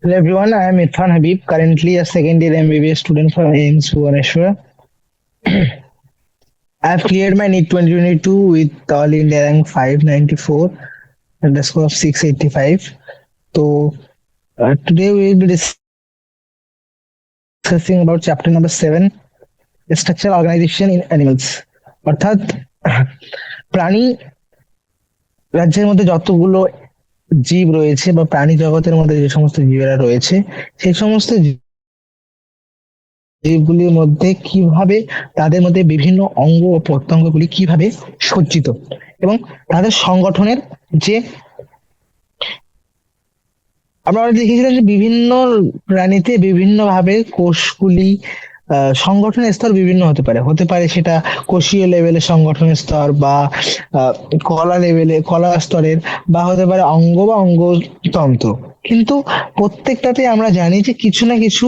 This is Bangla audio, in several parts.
Hello everyone, I am Irfan Habib, currently a second year MBBS student from AIMS Bhubaneswar. I have cleared my NEET 2022 with All India rank 594 and the score of 685. So today we will be discussing about chapter number 7, structural organization in animals. অর্থাৎ প্রাণী রাজ্যের মধ্যে যতগুলো জীব রয়েছে বা প্রাণী জগতের মধ্যে যে সমস্ত জীবেরা রয়েছে সেই সমস্ত জীবগুলির মধ্যে কিভাবে তাদের মধ্যে বিভিন্ন অঙ্গ ও প্রত্যঙ্গগুলি কিভাবে সজ্জিত এবং তাদের সংগঠনের যে আমরা দেখেছিলাম যে বিভিন্ন প্রাণীতে বিভিন্ন ভাবে কোষগুলি সংগঠনের স্তর বিভিন্ন হতে পারে সেটা কোষীয় লেভেলের সংগঠনের স্তর বা কলা স্তরের বা হতে পারে অঙ্গ বা অঙ্গতন্ত্র। কিন্তু প্রত্যেকটাতে আমরা জানি যে কিছু না কিছু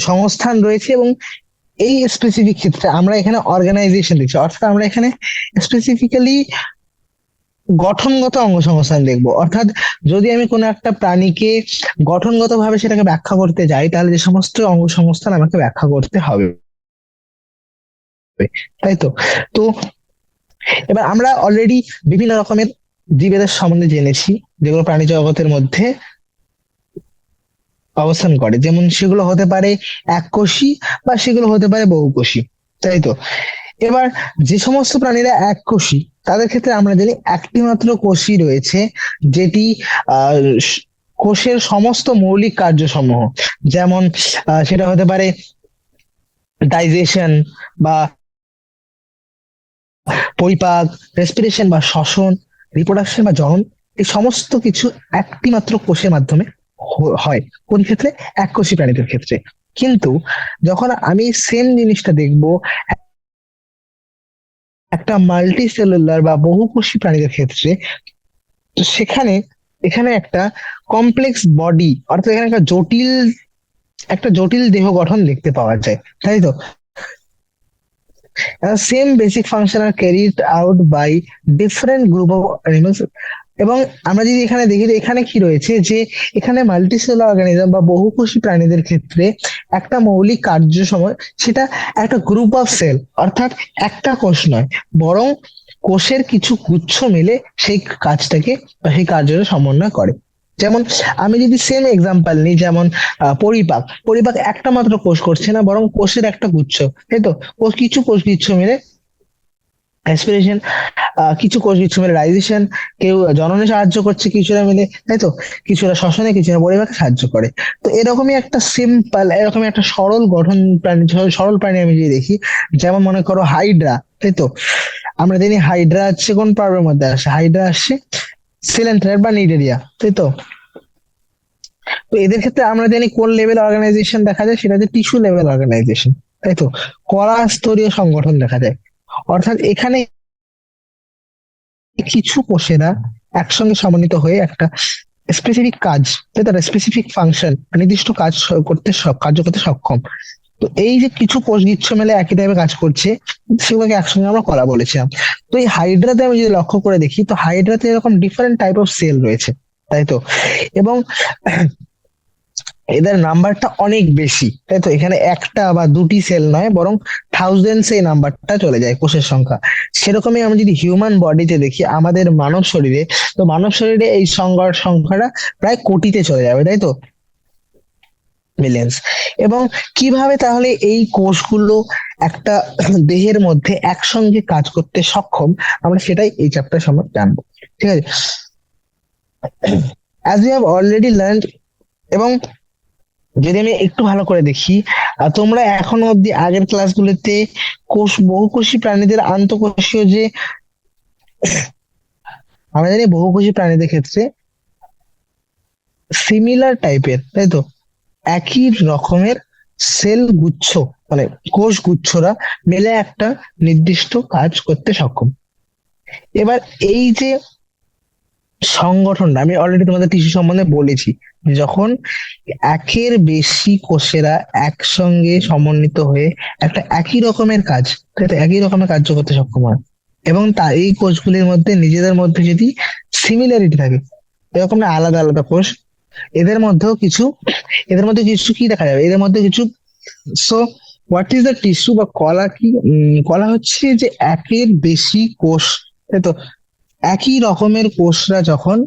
সংস্থান রয়েছে এবং এই স্পেসিফিক ক্ষেত্রে আমরা এখানে অর্গানাইজেশন দেখছি, অর্থাৎ আমরা এখানে স্পেসিফিক্যালি গঠনগত অঙ্গসংস্থান দেখবো। অর্থাৎ যদি আমি কোনো একটা প্রাণীকে গঠনগত ভাবে সেটাকে ব্যাখ্যা করতে যাই তাহলে যে সমস্ত অঙ্গসংস্থান আমাকে ব্যাখ্যা করতে হবে, তাই তো? তো এবার আমরা অলরেডি বিভিন্ন রকমের জীবের সম্বন্ধে জেনেছি যেগুলো প্রাণী জগতের মধ্যে অবস্থান করে, যেমন সেগুলো হতে পারে এককোষী বা সেগুলো হতে পারে বহুকোষী, তাই তো? এবার যে সমস্ত প্রাণীরা এককোষী তাদের ক্ষেত্রে আমরা জানি একটি মাত্র কোষই রয়েছে যেটি আহ কোষের সমস্ত মৌলিক কার্যসমূহ, যেমন সেটা হতে পারে ডাইজেশন বা পরিপাক, রেসপিরেশন বা শ্বসন, রিপ্রোডাকশন বা জনন, এই সমস্ত কিছু একটি মাত্র কোষের মাধ্যমে হয়। কোন ক্ষেত্রে? এককোষী প্রাণীদের ক্ষেত্রে। কিন্তু যখন আমি সেম জিনিসটা দেখবো একটা মাল্টি সেলুলার বা বহুকোষী প্রাণীদের ক্ষেত্রে, তো এখানে একটা কমপ্লেক্স বডি, অর্থাৎ এখানে একটা জটিল দেহ গঠন দেখতে পাওয়া যায়, তাই তো? Same basic function are carried out by different group of animals. এবং আমরা যদি এখানে দেখি যে এখানে কি রয়েছে, যে এখানে মাল্টিসেলুলার অর্গানিজম বা বহুকোষী প্রাণীদের ক্ষেত্রে একটা মৌলিক কার্য সময় সেটা একটা গ্রুপ অফ সেল, অর্থাৎ একটা কোষ নয়, বরং কোষের কিছু গুচ্ছ মিলে সেই কাজটাকে বা সেই কার্যটা সমন্বয় করে। যেমন আমি যদি সেম এক্সাম্পল নিই, যেমন পরিপাক পরিপাক একটা মাত্র কোষ করছে না, বরং কোষের একটা গুচ্ছ, তাই তো? কিছু কোষ গুচ্ছ মিলে অ্যাসপিরেশন, কিছু কোষ গুচ্ছ মিলে ডাইজেশন, কেউ জননে সাহায্য করছে কিছুটা মিলে, তাই তো? কিছুটা শ্বসনে, কিছুটা পরিপাকে সাহায্য করে। তো এরকমই একটা সিম্পল, এরকমই একটা সরল গঠন প্রাণী, সরল প্রাণী আমি যদি দেখি, যেমন মনে করো হাইড্রা, তাই তো? আমরা জানি হাইড্রা হচ্ছে কোন পর্বের মধ্যে আসে, হাইড্রা আসছে সিলেন্ট্রার বা নিডেরিয়া, তাই তো? তো এদের ক্ষেত্রে আমরা জানি কোন লেভেল অর্গানাইজেশন দেখা যায়, সেটা হচ্ছে টিস্যু লেভেল অর্গানাইজেশন, তাই তো? কলা স্তরীয় সংগঠন দেখা যায়। অর্থাৎ এখানে কিছু কোষেরা একসঙ্গে সমন্বিত হয়ে একটা স্পেসিফিক কাজ, তাই তো, স্পেসিফিক ফাংশন, নির্দিষ্ট কার্য করতে সক্ষম। তো এই যে কিছু কোষগুচ্ছ মেলে একই টাইপে কাজ করছে, সেগুলোকে একসঙ্গে আমরা কলা বলেছিলাম। তো এই হাইড্রাতে আমি যদি লক্ষ্য করে দেখি, তো হাইড্রাতে এরকম ডিফারেন্ট টাইপ অফ সেল রয়েছে, তাই তো? এবং এদের নাম্বারটা অনেক বেশি, তাই তো? এখানে একটা বা দুটি সেল নয়, বরং থাউজেন্ডস এই নাম্বারটা চলে যায় কোষের সংখ্যা। সেরকমই আমরা যদি হিউম্যান বডিতে দেখি, আমাদের মানব শরীরে, তো মানব শরীরে এই সংখ্যাটা প্রায় কোটিতে চলে যাবে, তাই তো? মিলিয়ন্স। এবং কিভাবে তাহলে এই কোষগুলো একটা দেহের মধ্যে একসঙ্গে কাজ করতে সক্ষম, আমরা সেটাই এই চ্যাপ্টার সম্বন্ধে জানবো, ঠিক আছে? As you have already learn, এবং যদি আমি একটু ভালো করে দেখি, তোমরা এখনো অব্দি আগের ক্লাসগুলোতে বহুকোষী প্রাণীদের আন্তঃকোষীয় যে, আমরা জানি বহুকোষী প্রাণীদের ক্ষেত্রে সিমিলার টাইপের, তাই তো, একই রকমের সেল গুচ্ছ, মানে কোষ গুচ্ছরা মিলে একটা নির্দিষ্ট কাজ করতে সক্ষম। এবার এই যে সংগঠনটা আমি অলরেডি তোমাদের টিস্যু সম্বন্ধে বলেছি, যে যখন একের বেশি কোষেরা একসঙ্গে সমন্বিত হয়ে একটা একই রকমের কাজ, তাই তো, একই রকমের কার্য করতে সক্ষম হয়, এবং এই কোষগুলির মধ্যে নিজেদের মধ্যে যদি সিমিলারিটি থাকে, এরকম না আলাদা আলাদা কোষ, এদের মধ্যেও কিছু এদের মধ্যে কিছু কি দেখা যাবে, এদের মধ্যে কিছু। So what is the tissue বা কলা কি? কলা হচ্ছে যে একের বেশি কোষ, তাই তো, একই রকমের কোষরা যখন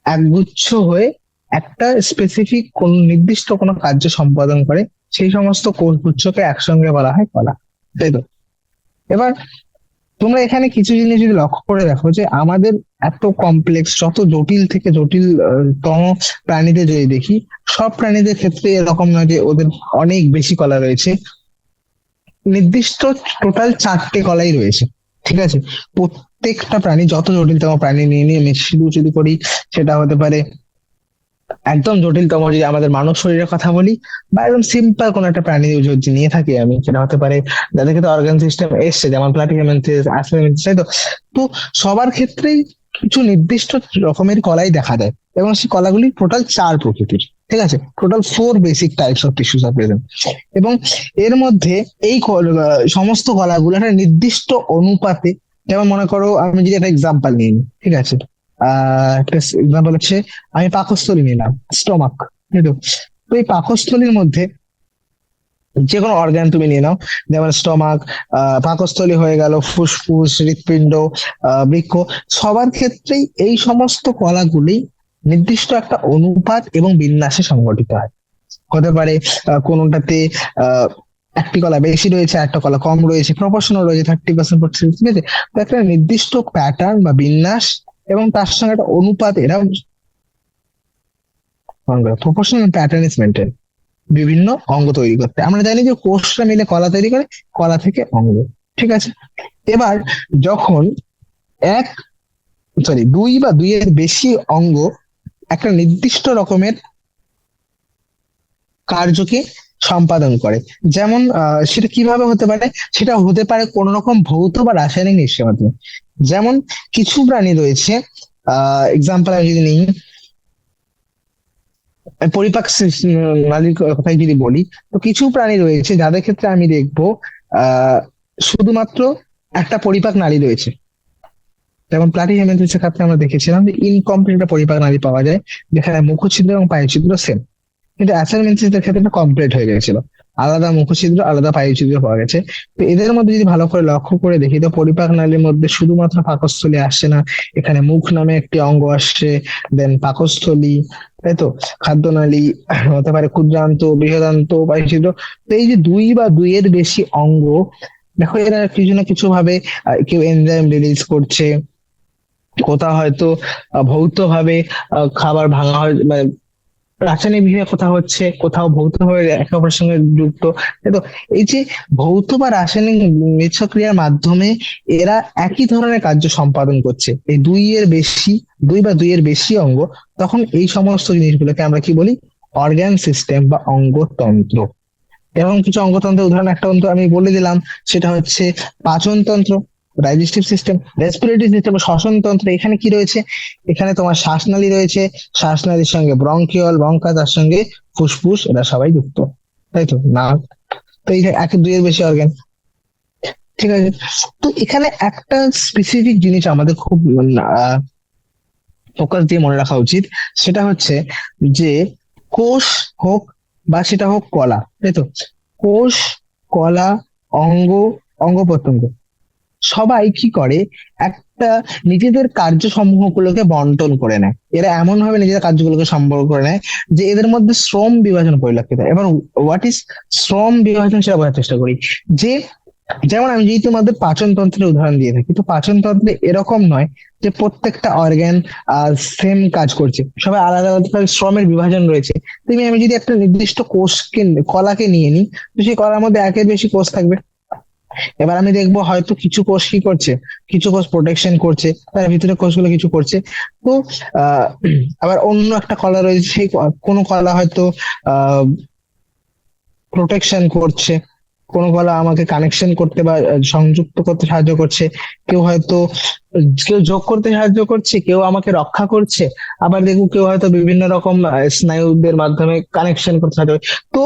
একগুচ্ছ হয়ে একটা স্পেসিফিক কোন নির্দিষ্ট কোনো কার্য সম্পাদন করে, সেই সমস্ত কোষগুচ্ছকে একসঙ্গে বলা হয় কলা, তাই তো। এবার তোমরা এখানে কিছু জিনিস যদি লক্ষ্য করে দেখো, যে আমাদের এত কমপ্লেক্স, যত জটিল থেকে জটিল তম প্রাণীদের যদি দেখি, সব প্রাণীদের ক্ষেত্রে এরকম নয় যে ওদের অনেক বেশি কলা রয়েছে। নির্দিষ্ট টোটাল 4টে কলাই রয়েছে, ঠিক আছে। প্রত্যেকটা প্রাণী, যত জটিলতম প্রাণী নিয়ে নিয়ে আমি শুধু যদি করি, সেটা হতে পারে একদম জটিলতম যদি আমাদের মানব শরীরের কথা বলি, বা একদম সিম্পল কোন একটা প্রাণী যদি নিয়ে থাকি আমি, সেটা হতে পারে যাদের ক্ষেত্রে অর্গান সিস্টেম এসছে, যেমন প্লাটিহেলমিনথেস, আসলেমিনথেস, তাই তো। তো সবার ক্ষেত্রেই কিছু নির্দিষ্ট রকমের কলাই দেখা যায়, এবং সেই কলাগুলি টোটাল 4 প্রকৃতির, ঠিক আছে। Total 4 basic types of tissues are present. এবং এর মধ্যে সমস্ত কলাগুলো একটা নির্দিষ্ট অনুপাতে, যেমন মনে করো আমি যদি একটা এক্সাম্পল নিই, ঠিক আছে, একটা এক্সাম্পল হচ্ছে আমি পাকস্থলী নিলাম, স্টমাক, তাই তো। তো এই পাকস্থলীর মধ্যে যে কোনো অর্গান তুমি নিয়ে নাও, যেমন স্টমাক, পাকস্থলী হয়ে গেল, ফুসফুস, হৃৎপিণ্ড, বৃক্ক, সবার ক্ষেত্রেই এই সমস্ত কলাগুলি নির্দিষ্ট একটা অনুপাত এবং বিন্যাসে সংগঠিত হয়। হতে পারে কোনোটাতে আহ একটি কলা বেশি রয়েছে, একটা কলা কম রয়েছে, প্রপোর্শনাল রয়েছে 30%, ঠিক আছে। তো একটা নির্দিষ্ট প্যাটার্ন বা বিন্যাস এবং তার সঙ্গে একটা অনুপাত, এরা প্রপোর্শনাল প্যাটার্ন ইজ মেনটেন বিভিন্ন অঙ্গ তৈরি করতে। আমরা জানি যে কোষটা মিলে কলা তৈরি করে, কলা থেকে অঙ্গ, ঠিক আছে। এবার যখন এক দুই বা দুইয়ের বেশি অঙ্গ একটা নির্দিষ্ট রকমের কার্যকে সম্পাদন করে, যেমন সেটা কিভাবে হতে পারে, সেটা হতে পারে কোন রকম ভৌত বা রাসায়নিক নিঃশ্রের মাধ্যমে। যেমন কিছু প্রাণী রয়েছে, এক্সাম্পল আমি যদি নিই, পরিপাক নালীর কথাই যদি বলি, তো কিছু প্রাণী রয়েছে যাদের ক্ষেত্রে আমি দেখবো আহ শুধুমাত্র একটা পরিপাক নালী রয়েছে। যেমন প্লাটিহেলমিনথেসের ক্ষেত্রে আমরা দেখেছিলাম যে ইনকমপ্লিট একটা পরিপাক নালী পাওয়া যায়, যেখানে মুখছিদ্র এবং পায়ুছিদ্র সেম। কিন্তু অ্যাসালমেন্থিসের ক্ষেত্রে এটা কমপ্লিট হয়ে গেছিল, আলাদা মুখছিদ্র, আলাদা পায়ুছিদ্র পাওয়া গেছে। তো এদের মধ্যে যদি ভালো করে লক্ষ্য করে দেখি, তো পরিপাক নালীর মধ্যে শুধুমাত্র পাকস্থলী আসছে না, এখানে মুখ নামে একটি অঙ্গ আসছে, দেন পাকস্থলী, তাই তো, খাদ্যনালী, হতে পারে ক্ষুদ্রান্ত, বৃহদান্ত, পায়ুছিদ্র। তো এই যে দুই বা দুইয়ের বেশি অঙ্গ, দেখো এরা কিছু না কিছু ভাবে কেউ এনজাইম রিলিজ করছে, কোথাও হয়তো ভৌত ভাবে খাবার ভাঙা হয়, মানে রাসায়নিক বিক্রিয়া কোথাও হচ্ছে, কোথাও ভৌত ভাবে একে অপরের সঙ্গে যুক্ত, তাই তো। এই যে ভৌত বা রাসায়নিক মিথস্ক্রিয়ার মাধ্যমে এরা একই ধরনের কার্য সম্পাদন করছে, এই দুই বা দুইয়ের বেশি অঙ্গ, তখন এই সমস্ত জিনিসগুলোকে আমরা কি বলি? অর্গান সিস্টেম বা অঙ্গতন্ত্র। এবং কিছু অঙ্গতন্ত্রের উদাহরণ একটা তন্ত্র আমি বলে দিলাম, সেটা হচ্ছে পাচন তন্ত্র, ডাইজেস্টিভ সিস্টেম, রেসপিরেটরি সিস্টেম, শ্বসন তন্ত্র। এখানে কি রয়েছে? এখানে তোমার শ্বাসনালী রয়েছে, শ্বাসনালীর সঙ্গে ব্রঙ্কিওল, ব্রঙ্কা, তার সঙ্গে ফুসফুস, এরা সবাই যুক্ত, তাই তো না? তো এই যে এক দুইয়ের বেশি অর্গান, ঠিক আছে। তো এখানে একটা স্পেসিফিক জিনিস আমাদের খুব ফোকাস দিয়ে মনে রাখা উচিত, সেটা হচ্ছে যে কোষ হোক বা সেটা হোক কলা, তাই তো, কোষ, কলা, অঙ্গ, অঙ্গ প্রত্যঙ্গ, সবাই কি করে, একটা নিজেদের কার্য সমূহ গুলোকে বন্টন করে নেয়। এরা এমন ভাবে নিজেদের কার্যগুলোকে সম্পর্ক করে নেয় যে এদের মধ্যে শ্রম বিভাজন পরিলক্ষিত হয়। এবার হোয়াট ইজ শ্রম বিভাজন, সেটা বোঝার চেষ্টা করি। যে যেমন আমি যদি তোমাদের পাচন তন্ত্রের উদাহরণ দিয়ে থাকি, তো পাচন তন্ত্রে এরকম নয় যে প্রত্যেকটা অর্গ্যান সেম কাজ করছে, সবাই আলাদা আলাদা ভাবে শ্রমের বিভাজন রয়েছে। আমি যদি একটা নির্দিষ্ট কোষকে, কলাকে নিয়ে নিই, তো সেই কলার মধ্যে একের বেশি কোষ থাকবে। এবার আমি দেখবো হয়তো কিছু কোষ কি করছে, কিছু কোষ প্রোটেকশন করছে, তার ভিতরে কোষগুলো কিছু করছে। তো আহ আবার অন্য একটা কলা রয়েছে, সেই কোনো কলা হয়তো আহ প্রোটেকশন করছে, কোনো কলা আমাকে কানেকশন করতে বা সংযুক্ত করতে সাহায্য করছে, কেউ হয়তো কেউ যোগ করতে সাহায্য করছে, কেউ আমাকে রক্ষা করছে, আবার দেখবো কেউ হয়তো বিভিন্ন রকম স্নায়ুদের মাধ্যমে কানেকশন করতে সাহায্য করে। তো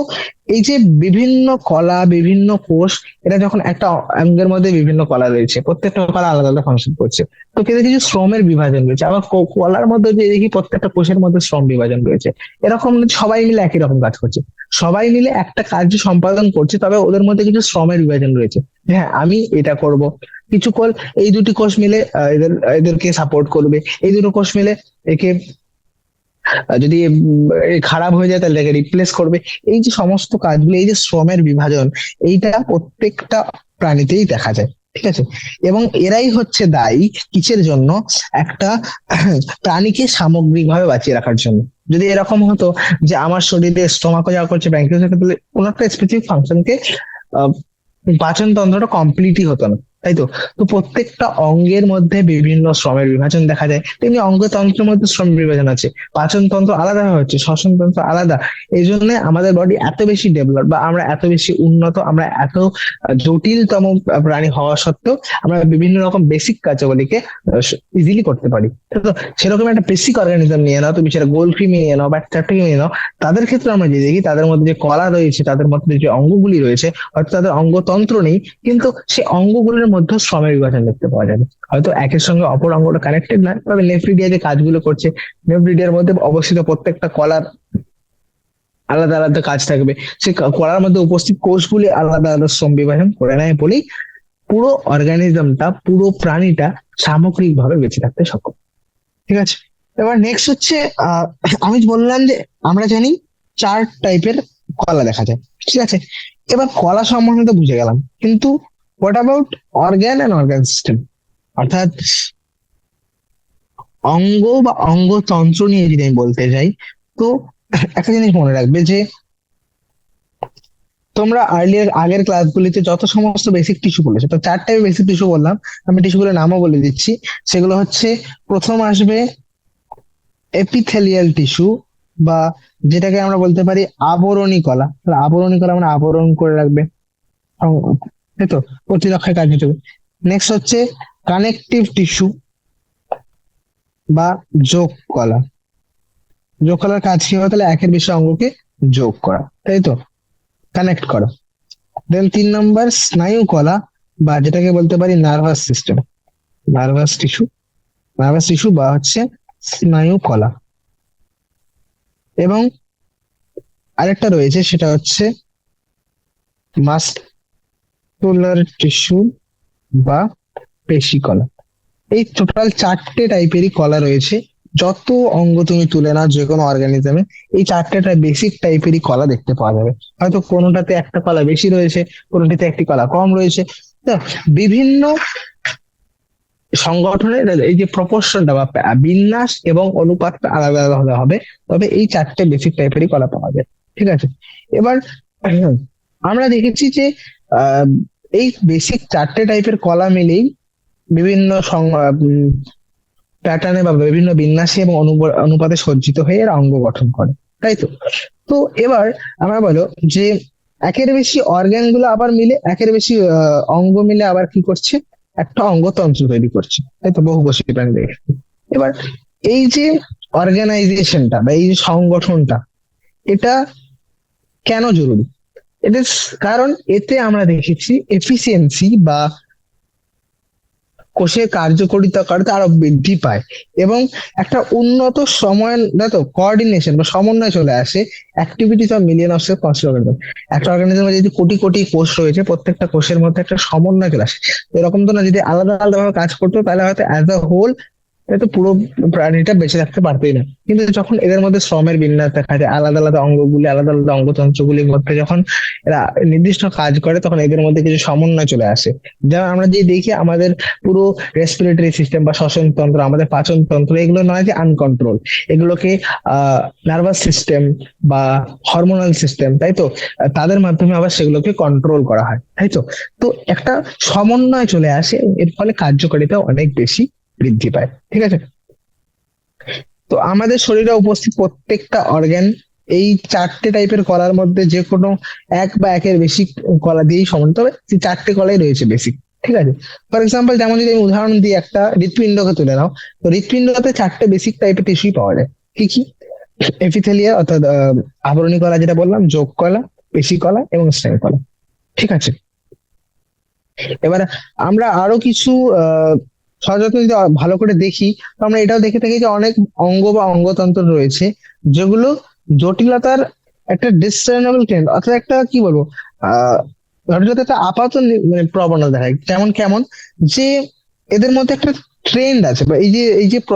এই যে বিভিন্ন কলা, বিভিন্ন কোষ, এটা যখন একটা অঙ্গের মধ্যে বিভিন্ন কলা রয়েছে, প্রত্যেকটা কলা আলাদা আলাদা ফাংশন করছে, তো কিন্তু কিছু শ্রমের বিভাজন রয়েছে। আবার কলার মধ্যে যে দেখি প্রত্যেকটা কোষের মধ্যে শ্রম বিভাজন রয়েছে। এরকম না যে সবাই মিলে একই রকম কাজ করছে, সবাই মিলে একটা কার্য সম্পাদন করছে, তবে ওদের মধ্যে কিছু শ্রমের বিভাজন রয়েছে। হ্যাঁ, আমি এটা করব, কিছু কোষ, এই দুটি কোষ মিলে এদেরকে সাপোর্ট করবে, এই দুটো কোষ মিলে একে যদি এ খারাপ হয়ে যায় তাহলে একে রিপ্লেস করবে। এই যে সমস্ত কাজগুলো, এই যে শ্রমের বিভাজন, এইটা প্রত্যেকটা প্রাণীতেই দেখা যায়। ঠিক আছে, এবং এরাই হচ্ছে দায়ী কিসের জন্য? একটা প্রাণীকে সামগ্রিকভাবে বাঁচিয়ে রাখার জন্য। যদি এরকম হতো যে আমার শরীরে স্টোমাকও যা করছে, ব্যাংকেও যা করছে, তাহলে কোনো একটা স্পেসিফিক ফাংশনকে পাচন তন্ত্রটা কমপ্লিটই হতো না, তাই তো? তো প্রত্যেকটা অঙ্গের মধ্যে বিভিন্ন শ্রমের বিভাজন দেখা যায়, তেমনি অঙ্গতন্ত্রের মধ্যে শ্রম বিভাজন আছে। পাচন তন্ত্র আলাদা হচ্ছে, শ্বসন তন্ত্র আলাদা। এই জন্য আমাদের বডি এত বেশি ডেভেলপ, বা আমরা এত বেশি উন্নত, আমরা এত জটিলতম প্রাণী হওয়া সত্ত্বেও আমরা বিভিন্ন রকম বেসিক কার্যাবলীকে ইজিলি করতে পারি। তো সেরকম একটা বেসিক অর্গানিজম নিয়ে নাও, তুমি সেটা গোলকৃমি নিয়ে নাও বা চ্যাপ্টাকে নিয়ে নাও, তাদের ক্ষেত্রে আমরা যে দেখি তাদের মধ্যে যে কলা রয়েছে, তাদের মধ্যে যে অঙ্গগুলি রয়েছে, হয়তো তাদের অঙ্গতন্ত্র নেই, কিন্তু সেই অঙ্গগুলোর মধ্যে শ্রমের বিভাজন দেখতে পাওয়া যাবে। হয়তো একের সঙ্গে অপর অঙ্গটা কানেক্টেড নয়, তবে নেফ্রিডিয়া যে কাজগুলো করছে, নেফ্রিডিয়ার মধ্যে অবস্থিত প্রত্যেকটা কলার আলাদা আলাদা কাজ থাকবে, সেই কলার মধ্যে উপস্থিত কোষগুলি আলাদা আলাদা শ্রম বিভাজন করে নেয় বলেই পুরো অর্গানিজমটা, পুরো প্রাণীটা সামগ্রিকভাবে বেঁচে থাকতে সক্ষম। ঠিক আছে, এবার নেক্সট হচ্ছে আহ আমি বললাম যে আমরা জানি 4 টাইপের কলা দেখা যায়। ঠিক আছে, এবার কলা সম্বন্ধে তো বুঝে গেলাম, কিন্তু what about organ and organ system, অর্থাৎ অঙ্গ বা অঙ্গতন্ত্র নিয়ে যদি আমি বলতে যাই, তো একটা জিনিস মনে রাখবে যে তোমরা আগের ক্লাসগুলিতে যত সমস্ত বেসিক টিস্যু বলেছো, তো 4 টাইপের বেসিক টিস্যু বললাম, আমি টিস্যুগুলোর নামও বলে দিচ্ছি। সেগুলো হচ্ছে, প্রথম আসবে এপিথেলিয়াল টিস্যু, বা যেটাকে আমরা বলতে পারি আবরণী কলা। তাহলে আবরণী কলা মানে আবরণ করে রাখবে, তাই তো, প্রতিরক্ষার কাজ হিসেবে। নেক্সট হচ্ছে কানেকটিভ টিস্যু বা যোগ কলা। যোগ কলার কাজ কি হবে? তাহলে একের বেশি অঙ্গকে যোগ করা, তাই তো, কানেক্ট করা। দেন 3 নম্বর স্নায়ু কলা, বা যেটাকে বলতে পারি nervous system, nervous tissue, nervous tissue বা হচ্ছে স্নায়ু কলা। এবং আরেকটা রয়েছে, সেটা হচ্ছে মাস্কুলার টিস্যু বা পেশি কলা। এই টোটাল 4টে টাইপেরই কলা রয়েছে। যত অঙ্গ তুমি তুলে নাও যে কোনো অর্গানিজমে, এই 4টে বেসিক টাইপেরই কলা দেখতে পাওয়া যাবে। হয়তো কোনোটাতে একটা কলা বেশি রয়েছে, কোনোটাতে একটি কলা কম রয়েছে। তো বিভিন্ন সংগঠনের এই যে প্রপোর্শনটা বা বিন্যাস এবং অনুপাতটা আলাদা আলাদা হবে, তবে এই 4টে বেসিক টাইপেরই কলা পাওয়া যায়। ঠিক আছে, এবার আমরা দেখেছি যে আহ এই বেসিক 4টে টাইপের কলা মিলেই বিভিন্ন প্যাটার্নে বা বিভিন্ন বিন্যাসে এবং অনুপাতে সজ্জিত হয়ে এরা অঙ্গ গঠন করে, তাই তো? তো এবার আমরা বলো যে একের বেশি অর্গান গুলো আবার মিলে, একের বেশি অঙ্গ মিলে আবার কি করছে? একটা অঙ্গতন্ত্র তৈরি করছে, তাই তো, বহুকোষী প্রাণীদের ক্ষেত্রে। এবার এই যে অর্গানাইজেশনটা বা এই যে সংগঠনটা, এটা কেন জরুরি? এটা কারণ এতে আমরা দেখেছি এফিসিয়েন্সি বা কোষের কার্যকারিতা আরো বৃদ্ধি পায়, এবং একটা উন্নত সময় তো কোঅর্ডিনেশন বা সমন্বয় চলে আসে activities of million of organism. একটা অর্গানিজমে যদি কোটি কোটি কোষ রয়েছে, প্রত্যেকটা কোষের মধ্যে একটা সমন্বয় চলে আসে। এরকম তো না, যদি আলাদা আলাদা ভাবে কাজ করতো তাহলে হয়তো অ্যাজ আ হোল তো পুরো প্রাণীটা বেঁচে থাকতে পারতোই না। কিন্তু যখন এদের মধ্যে শ্রমের বিন্যাস দেখা যায়, আলাদা আলাদা অঙ্গগুলি, আলাদা আলাদা অঙ্গতন্ত্রগুলির মধ্যে যখন এরা নির্দিষ্ট কাজ করে, তখন এদের মধ্যে কিছু সমন্বয় চলে আসে। যেমন আমরা যে দেখি আমাদের পুরো রেসপিরেটরি সিস্টেম বা শ্বসন তন্ত্র, আমাদের পাচন তন্ত্র, এগুলো নয় যে আনকন্ট্রোল, এগুলোকে নার্ভাস সিস্টেম বা হরমোনাল সিস্টেম, তাই তো, তাদের মাধ্যমে আবার সেগুলোকে কন্ট্রোল করা হয়, তাই তো। তো একটা সমন্বয় চলে আসে, এর ফলে কার্যকারিতা অনেক বেশি বৃদ্ধি পায়। ঠিক আছে, তো আমাদের শরীরে উপস্থিত প্রত্যেকটা অর্গান এই 4টে টাইপের কলার মধ্যে যে কোনো এক বা একের বেশি কলা দিয়েই সমন্বিত হবে। এই 4টে কলাই রয়েছে বেসিক। ঠিক আছে। ফর এক্সাম্পল যেমন যদি আমি উদাহরণ দিই, একটা হৃৎপিণ্ডকে তুলে নাও। তো হৃৎপিণ্ডতে চারটে বেসিক টাইপের টিস্যুই পাওয়া যায়। কি কি? এপিথেলিয়া অর্থাৎ আবরণী কলা যেটা বললাম, যোগ কলা, পেশি কলা এবং স্নায়ু কলা। ঠিক আছে। এবার আমরা আরো কিছু আহ সচেতন যদি ভালো করে দেখি, তো আমরা এটাও দেখে থাকি যে অনেক অঙ্গ বা অঙ্গতন্ত্র রয়েছে যেগুলো জটিলতার একটা ডিসসার্নেবল ট্রেন্ড, অর্থাৎ একটা কি বলবো, আহ জটিলতা একটা আপাত মানে প্রবণতা দেখায়। কেমন কেমন যে এদের মধ্যে একটা ট্রেন্ড আছে, বা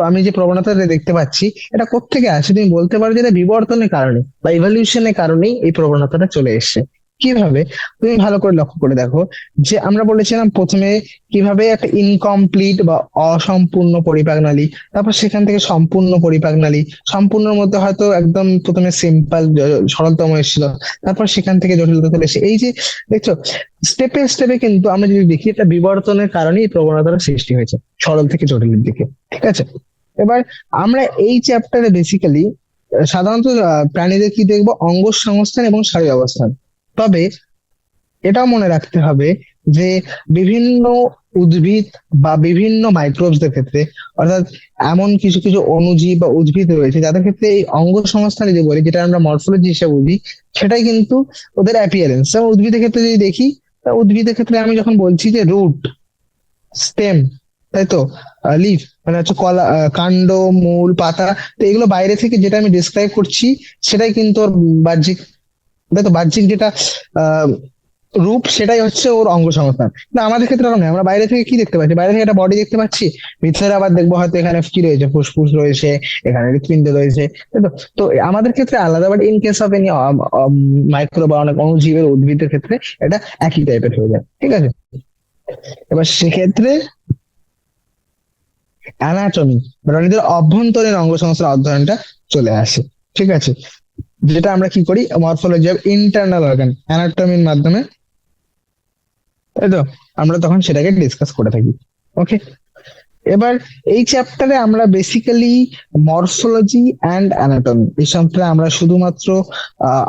আমি যে প্রবণতাটা দেখতে পাচ্ছি, এটা কোত্থেকে আসে? তুমি বলতে পারো যে এটা বিবর্তনের কারণে বা ইভলিউশনের কারণেই এই প্রবণতাটা চলে এসেছে। কিভাবে? তুমি ভালো করে লক্ষ্য করে দেখো, যে আমরা বলেছিলাম প্রথমে কিভাবে একটা ইনকমপ্লিট বা অসম্পূর্ণ পরিপাক নালী, তারপর সেখান থেকে সম্পূর্ণ পরিপাক নালী, সম্পূর্ণর মধ্যে হয়তো একদম প্রথমে সিম্পল সরলতম এসেছিল, তারপর সেখান থেকে জটিলতা চলে এসে, এই যে দেখছো স্টেপে স্টেপে কিন্তু আমরা যদি দেখি এটা বিবর্তনের কারণে এই প্রবণতাটা সৃষ্টি হয়েছে সরল থেকে জটিলের দিকে। ঠিক আছে। এবার আমরা এই চ্যাপ্টারে বেসিক্যালি সাধারণত প্রাণীদের কি দেখবো? অঙ্গ সংস্থান এবং শারীর অবস্থান। তবে এটাও মনে রাখতে হবে যে বিভিন্ন উদ্ভিদ বা বিভিন্ন মাইক্রোবসদের ক্ষেত্রে, অর্থাৎ এমন কিছু কিছু অণুজীব বা উদ্ভিদ রয়েছে যাদের ক্ষেত্রে এই অঙ্গ সংস্থান যদি বলি, যেটা আমরা মরফোলজি হিসেবে বুঝি, সেটাই কিন্তু ওদের অ্যাপিয়ারেন্স। যেমন উদ্ভিদের ক্ষেত্রে যদি দেখি, তা উদ্ভিদের ক্ষেত্রে আমি যখন বলছি যে রুট, স্টেম, তাই তো, লিফ মানে হচ্ছে কলা, কাণ্ড, মূল, পাতা, তো এগুলো বাইরে থেকে যেটা আমি ডিসক্রাইব করছি সেটাই কিন্তু ওর বাহ্যিক, তাই তো, বাহ্যিক যেটা আহ রূপ, সেটাই হচ্ছে ওর অঙ্গ সংস্থান। না, আমাদের ক্ষেত্রে এরকম নয়। আমরা বাইরে থেকে কি দেখতে পাচ্ছি? বাইরে থেকে একটা বডি দেখতে পাচ্ছি, ভিতরে আবার দেখবো হয়তো এখানে কি রয়েছে, ফুসফুস রয়েছে, এখানে হৃৎপিণ্ড রয়েছে, তাই তো। তো আমাদের ক্ষেত্রে আলাদা, but in case of any micro বা অনেক অণুজীবের উদ্ভিদের ক্ষেত্রে এটা একই টাইপের হয়ে যায়। ঠিক আছে। এবার সেক্ষেত্রে অ্যানাটমি, প্রাণীদের অভ্যন্তরীণ অঙ্গ সংস্থার অধ্যয়নটা চলে আসে। ঠিক আছে। যেটা আমরা কি করি, মরফোলজি অফ ইন্টারনাল অর্গান, অ্যানাটমির মাধ্যমে, তাই তো, আমরা তখন সেটাকে ডিসকাস করে থাকি। ওকে। এবার এই চ্যাপ্টারে আমরা বেসিক্যালি মরফোলজি অ্যান্ড অ্যানাটমি এই সম্পর্কে আমরা শুধুমাত্র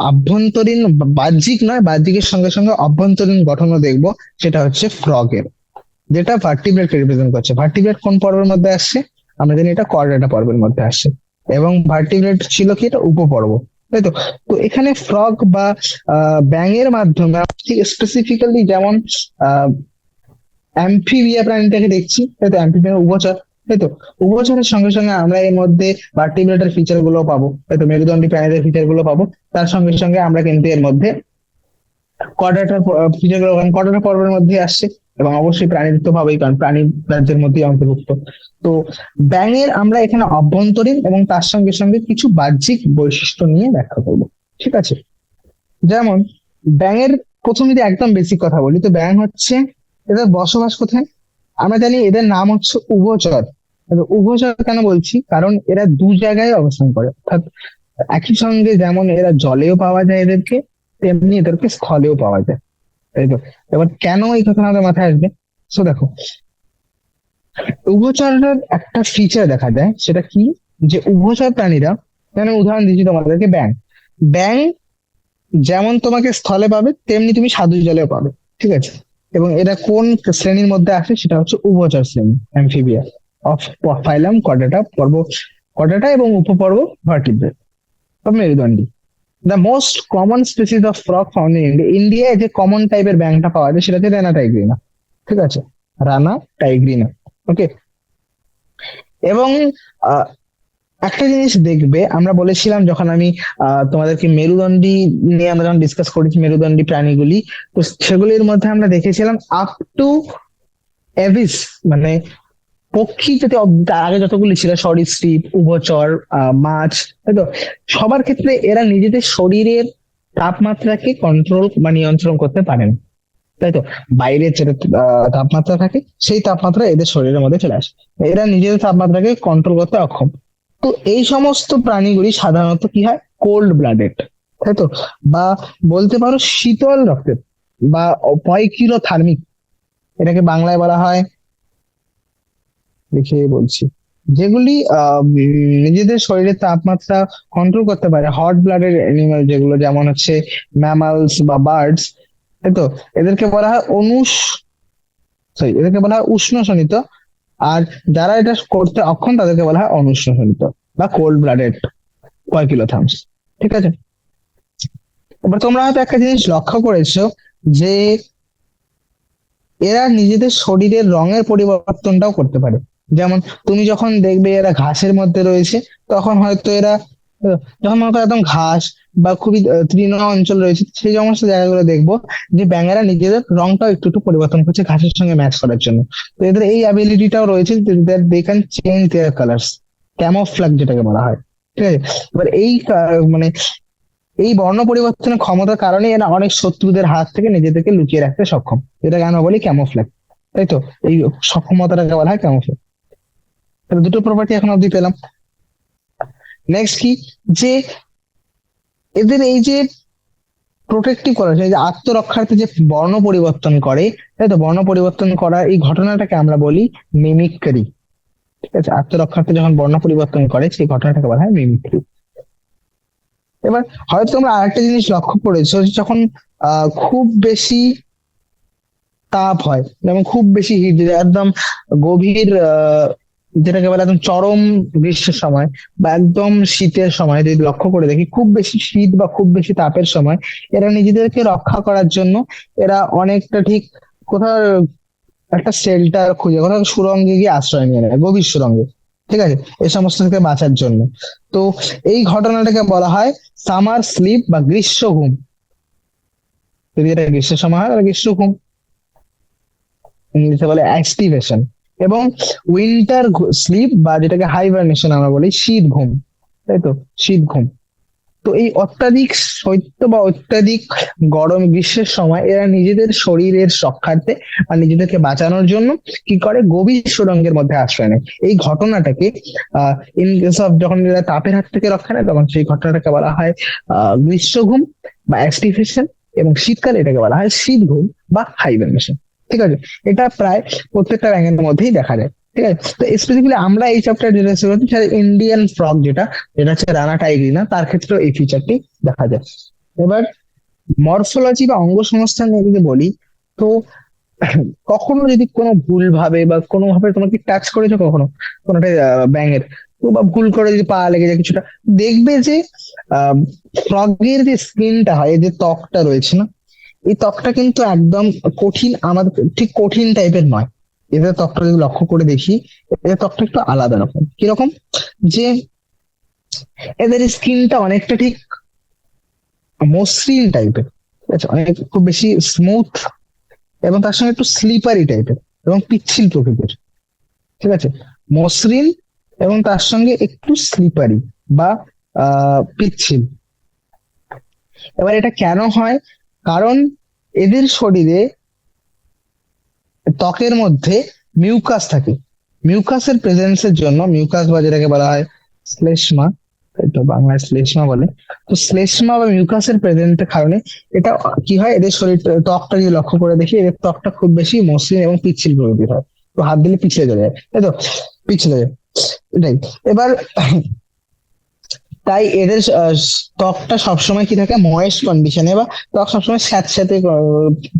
আভ্যন্তরীণ বাহ্যিক নয়, বাহ্যিকের সঙ্গে সঙ্গে অভ্যন্তরীণ গঠনও দেখবো। সেটা হচ্ছে ফ্রগের, যেটা ভার্টিব্রেট রিপ্রেজেন্ট করছে। ভার্টিব্রেট কোন পর্বের মধ্যে আসছে? আমরা জানি এটা কর্ডাটা পর্বের মধ্যে আসছে, এবং ভার্টিব্রেট ছিল কি, এটা উপপর্ব, তাই তো। তো এখানে ফ্রগ বা ব্যাঙের মাধ্যমে ঠিক স্পেসিফিক্যালি যেমন অ্যাম্ফিবিয়া প্রাণীটাকে দেখছি, তাই তো, অ্যাম্ফিবিয়া উভচর, তাই তো। উভচরের সঙ্গে সঙ্গে আমরা এর মধ্যে ভার্টিব্রেটের ফিচার গুলো পাবো, তাই তো, মেরুদণ্ডী প্রাণীদের ফিচার গুলো পাবো। তার সঙ্গে সঙ্গে আমরা কিন্তু এর মধ্যে কর্ডাটার ফিচার গুলো, কারণ কর্ডাটা পর্বের মধ্যে আসছে, এবং অবশ্যই প্রাণীদের তো ভাবেই, কারণ প্রাণী রাজ্যের মধ্যেই অন্তর্ভুক্ত। তো ব্যাঙের আমরা এখানে অভ্যন্তরীণ এবং তার সঙ্গে সঙ্গে কিছু বাহ্যিক বৈশিষ্ট্য নিয়ে ব্যাখ্যা করবো। ঠিক আছে। যেমন ব্যাঙের প্রথম যদি একদম বেসিক কথা বলি, তো ব্যাঙ হচ্ছে, এদের বসবাস কোথায়? আমরা জানি এদের নাম হচ্ছে উভচর। এবার উভচর কেন বলছি? কারণ এরা দু জায়গায় অবস্থান করে, অর্থাৎ একই সঙ্গে যেমন এরা জলেও পাওয়া যায় এদেরকে, তেমনি এদেরকে স্থলেও পাওয়া যায়, তাই তো। এবার কেন এই কথা আমাদের মাথায় আসবে? সো দেখো, উভচরের একটা ফিচার দেখা যায়, সেটা কি, যে উভচর প্রাণীরা, যেমন উদাহরণ দিচ্ছি তোমাদেরকে, ব্যাং। ব্যাং যেমন তোমাকে স্থলে পাবে, তেমনি তুমি স্বাদু জলেও পাবে। ঠিক আছে। এবং এরা কোন শ্রেণীর মধ্যে আসে? সেটা হচ্ছে উভচর শ্রেণী, অ্যাম্ফিবিয়া অফ ফাইলাম কর্ডাটা, পর্ব কর্ডাটা, এবং উপপর্ব ভার্টিব্রেট বা মেরুদণ্ডী। The most common species of frog found in India, ইন্ডিয়ায় যে কমন টাইপের ব্যাংকটা পাওয়া যায় সেটা হচ্ছে রানা টাইগ্রিনা। ঠিক আছে। রানা টাইগ্রিনা। ওকে। এবং আহ, একটা জিনিস দেখবে, আমরা বলেছিলাম যখন আমি তোমাদেরকে মেরুদণ্ডী নিয়ে আমরা যখন ডিসকাস করেছি, মেরুদণ্ডী প্রাণীগুলি, তো সেগুলির মধ্যে আমরা দেখেছিলাম আপ টু এভিস, মানে পক্ষী যদি আগে যতগুলি ছিল, সরীসৃপ, উভচর, মাছ, তাই তো, সবার ক্ষেত্রে এরা নিজেদের শরীরের তাপমাত্রাকে কন্ট্রোল বা নিয়ন্ত্রণ করতে পারেন, তাই তো। বাইরের যেটা তাপমাত্রা থাকে, সেই তাপমাত্রা এদের শরীরের মধ্যে চলে আসে। এরা নিজেদের তাপমাত্রাকে কন্ট্রোল করতে অক্ষম। তো এই সমস্ত প্রাণীগুলি সাধারণত কি হয়, কোল্ড ব্লাডেড, তাই তো, বা বলতে পারো শীতল রক্তের, বা পয়কিলোথার্মিক, এটাকে বাংলায় বলা হয়, দেখে বলছি, যেগুলি নিজেদের শরীরের তাপমাত্রা কন্ট্রোল করতে পারে, হট ব্লাডেড অ্যানিমাল যেগুলো, যেমন হচ্ছে ম্যামালস বা বার্ডস, তাই তো, এদেরকে বলা হয় সরি, এদেরকে বলা হয় উষ্ণ শোণিত। আর যারা এটা করতে অক্ষম তাদেরকে বলা হয় অনুষ্ণ শোণিত বা কোল্ড ব্লাডেড কোয়াকিলোথামস। ঠিক আছে। এবার তোমরা হয়তো একটা জিনিস লক্ষ্য করেছো যে এরা নিজেদের শরীরের রঙের পরিবর্তনটাও করতে পারে। যেমন তুমি যখন দেখবে এরা ঘাসের মধ্যে রয়েছে, তখন হয়তো এরা যখন মনে করো একদম ঘাস বা খুবই তৃণ অঞ্চল রয়েছে, সেই সমস্ত জায়গাগুলো দেখবো যে ব্যাঙেরা নিজেদের রংটাও একটু একটু পরিবর্তন করছে ঘাসের সঙ্গে ম্যাচ করার জন্য। তো এদের এই অ্যাবিলিটিটাও রয়েছে, they can change their colours, camouflage যেটাকে বলা হয়। ঠিক আছে। এবার মানে এই বর্ণ পরিবর্তনের ক্ষমতার কারণে এরা অনেক শত্রুদের হাত থেকে নিজেদেরকে লুকিয়ে রাখতে সক্ষম। এটাকে আমরা বলি ক্যামোফ্ল্যাগ। তাই তো, এই সক্ষমতাটাকে বলা হয় ক্যামোফ্ল্যাগ। তাহলে দুটো প্রপার্টি এখন অব্দি পেলাম। নেক্সট কি, যে এদের এই যে প্রোটেক্টিভ করা, যে আত্মরক্ষার্থে যে বর্ণ পরিবর্তন করে, তাই তো, বর্ণ পরিবর্তন করা এই ঘটনাটাকে আমরা বলি মিমিক্রি। ঠিক আছে, আত্মরক্ষার্থে যখন বর্ণ পরিবর্তন করে সেই ঘটনাটাকে বলা হয় মিমিক্রি। এবার হয়তো তোমরা আরেকটা জিনিস লক্ষ্য করেছো, যে যখন খুব বেশি তাপ হয়, যেমন খুব বেশি হিট, একদম গভীর যেটাকে বলে একদম চরম গ্রীষ্মের সময় বা একদম শীতের সময় যদি লক্ষ্য করে দেখি, খুব বেশি শীত বা খুব বেশি তাপের সময় এরা নিজেদেরকে রক্ষা করার জন্য এরা অনেকটা ঠিক কোথাও একটা শেল্টার খুঁজে, কোথাও সুড়ঙ্গে গিয়ে আশ্রয় নিয়ে নেয়, গভীর সুড়ঙ্গে। ঠিক আছে, এই সমস্ত থেকে বাঁচার জন্য। তো এই ঘটনাটাকে বলা হয় সামার স্লিপ বা গ্রীষ্ম ঘুম। যদি এটা গ্রীষ্মের সময় হয় তাহলে গ্রীষ্ম ঘুম, ইংলিশে বলে অ্যাক্টিভেশন। এবং উইন্টার স্লিপ বা যেটাকে হাইবারনেশন আমরা বলি, শীত ঘুম। তাই তো, শীত ঘুম। তো এই অত্যাধিক শৈত্য বা অত্যাধিক গরম গ্রীষ্মের সময় এরা নিজেদের শরীরের রক্ষার্থে আর নিজেদেরকে বাঁচানোর জন্য কি করে, গভীর সুড়ঙ্গের মধ্যে আশ্রয় নেয়। এই ঘটনাটাকে ইন কেস অফ যখন এরা তাপের হাত থেকে রক্ষা নেয়, তখন সেই ঘটনাটাকে বলা হয় গ্রীষ্ম ঘুম বা অ্যাক্টিভেশন। এবং শীতকালে এটাকে বলা হয় শীত ঘুম বা হাইবারনেশন। ঠিক আছে, এটা প্রায় প্রত্যেকটা র্যাঙ্কের মধ্যেই দেখা যায়। ঠিক আছে। তো স্পেসিফিক্যালি আমরা এই চ্যাপ্টার ডিসকাস করছি সেটা ইন্ডিয়ান ফ্রগ, যেটা যেটা হচ্ছে রানা টাইগ্রিনা, তার ক্ষেত্রে এই ফিচারটি দেখা যায়। এবার মরফোলজি বা অঙ্গ সংস্থান নিয়ে যদি বলি, তো কখনো যদি কোনো ভুল ভাবে বা কোনো ভাবে তোমাকে টাচ করেছো কখনো কোনোটা ব্যাঙের, তো বা ভুল করে যদি পা লেগে যায় কিছুটা, দেখবে যে ফ্রগের যে স্কিনটা হয়, এই যে ত্বকটা রয়েছে না, এই ত্বকটা কিন্তু একদম কঠিন, আমাদের ঠিক কঠিন টাইপের নয়। এদের ত্বকটা যদি লক্ষ্য করে দেখি, এদের ত্বকটা একটু আলাদা রকম। কিরকম, যে এদের স্কিনটা অনেকটা ঠিক মসৃণ টাইপের। ঠিক আছে, অনেক খুব বেশি স্মুথ এবং তার সঙ্গে একটু স্লিপারি টাইপের এবং পিচ্ছিল প্রকৃতির। ঠিক আছে, মসৃণ এবং তার সঙ্গে একটু স্লিপারি বা পিচ্ছিল। এবার এটা কেন হয়, কারণ এদের শরীরে ত্বকের মধ্যে মিউকাস থাকে। মিউকাসের প্রেজেন্সের জন্য, মিউকাস বা যেটাকে বলা হয় শ্লেষ্মা, তো বাংলায় শ্লেষ্মা বলে, তো শ্লেষ্মা বা মিউকাসের প্রেজেন্টের কারণে এটা কি হয়, এদের শরীর ত্বকটা যদি লক্ষ্য করে দেখি, এদের ত্বকটা খুব বেশি মসৃণ এবং পিচ্ছিল প্রকৃতির হয়। তো হাত দিলে পিছলে চলে যায়, তাই তো, পিছলে যায়। এটাই। এবার তাই এদের ত্বকটা সবসময় কি থাকে, ময়েস্ট কন্ডিশনে, বা ত্বক সবসময় স্যাঁতস্যাঁতে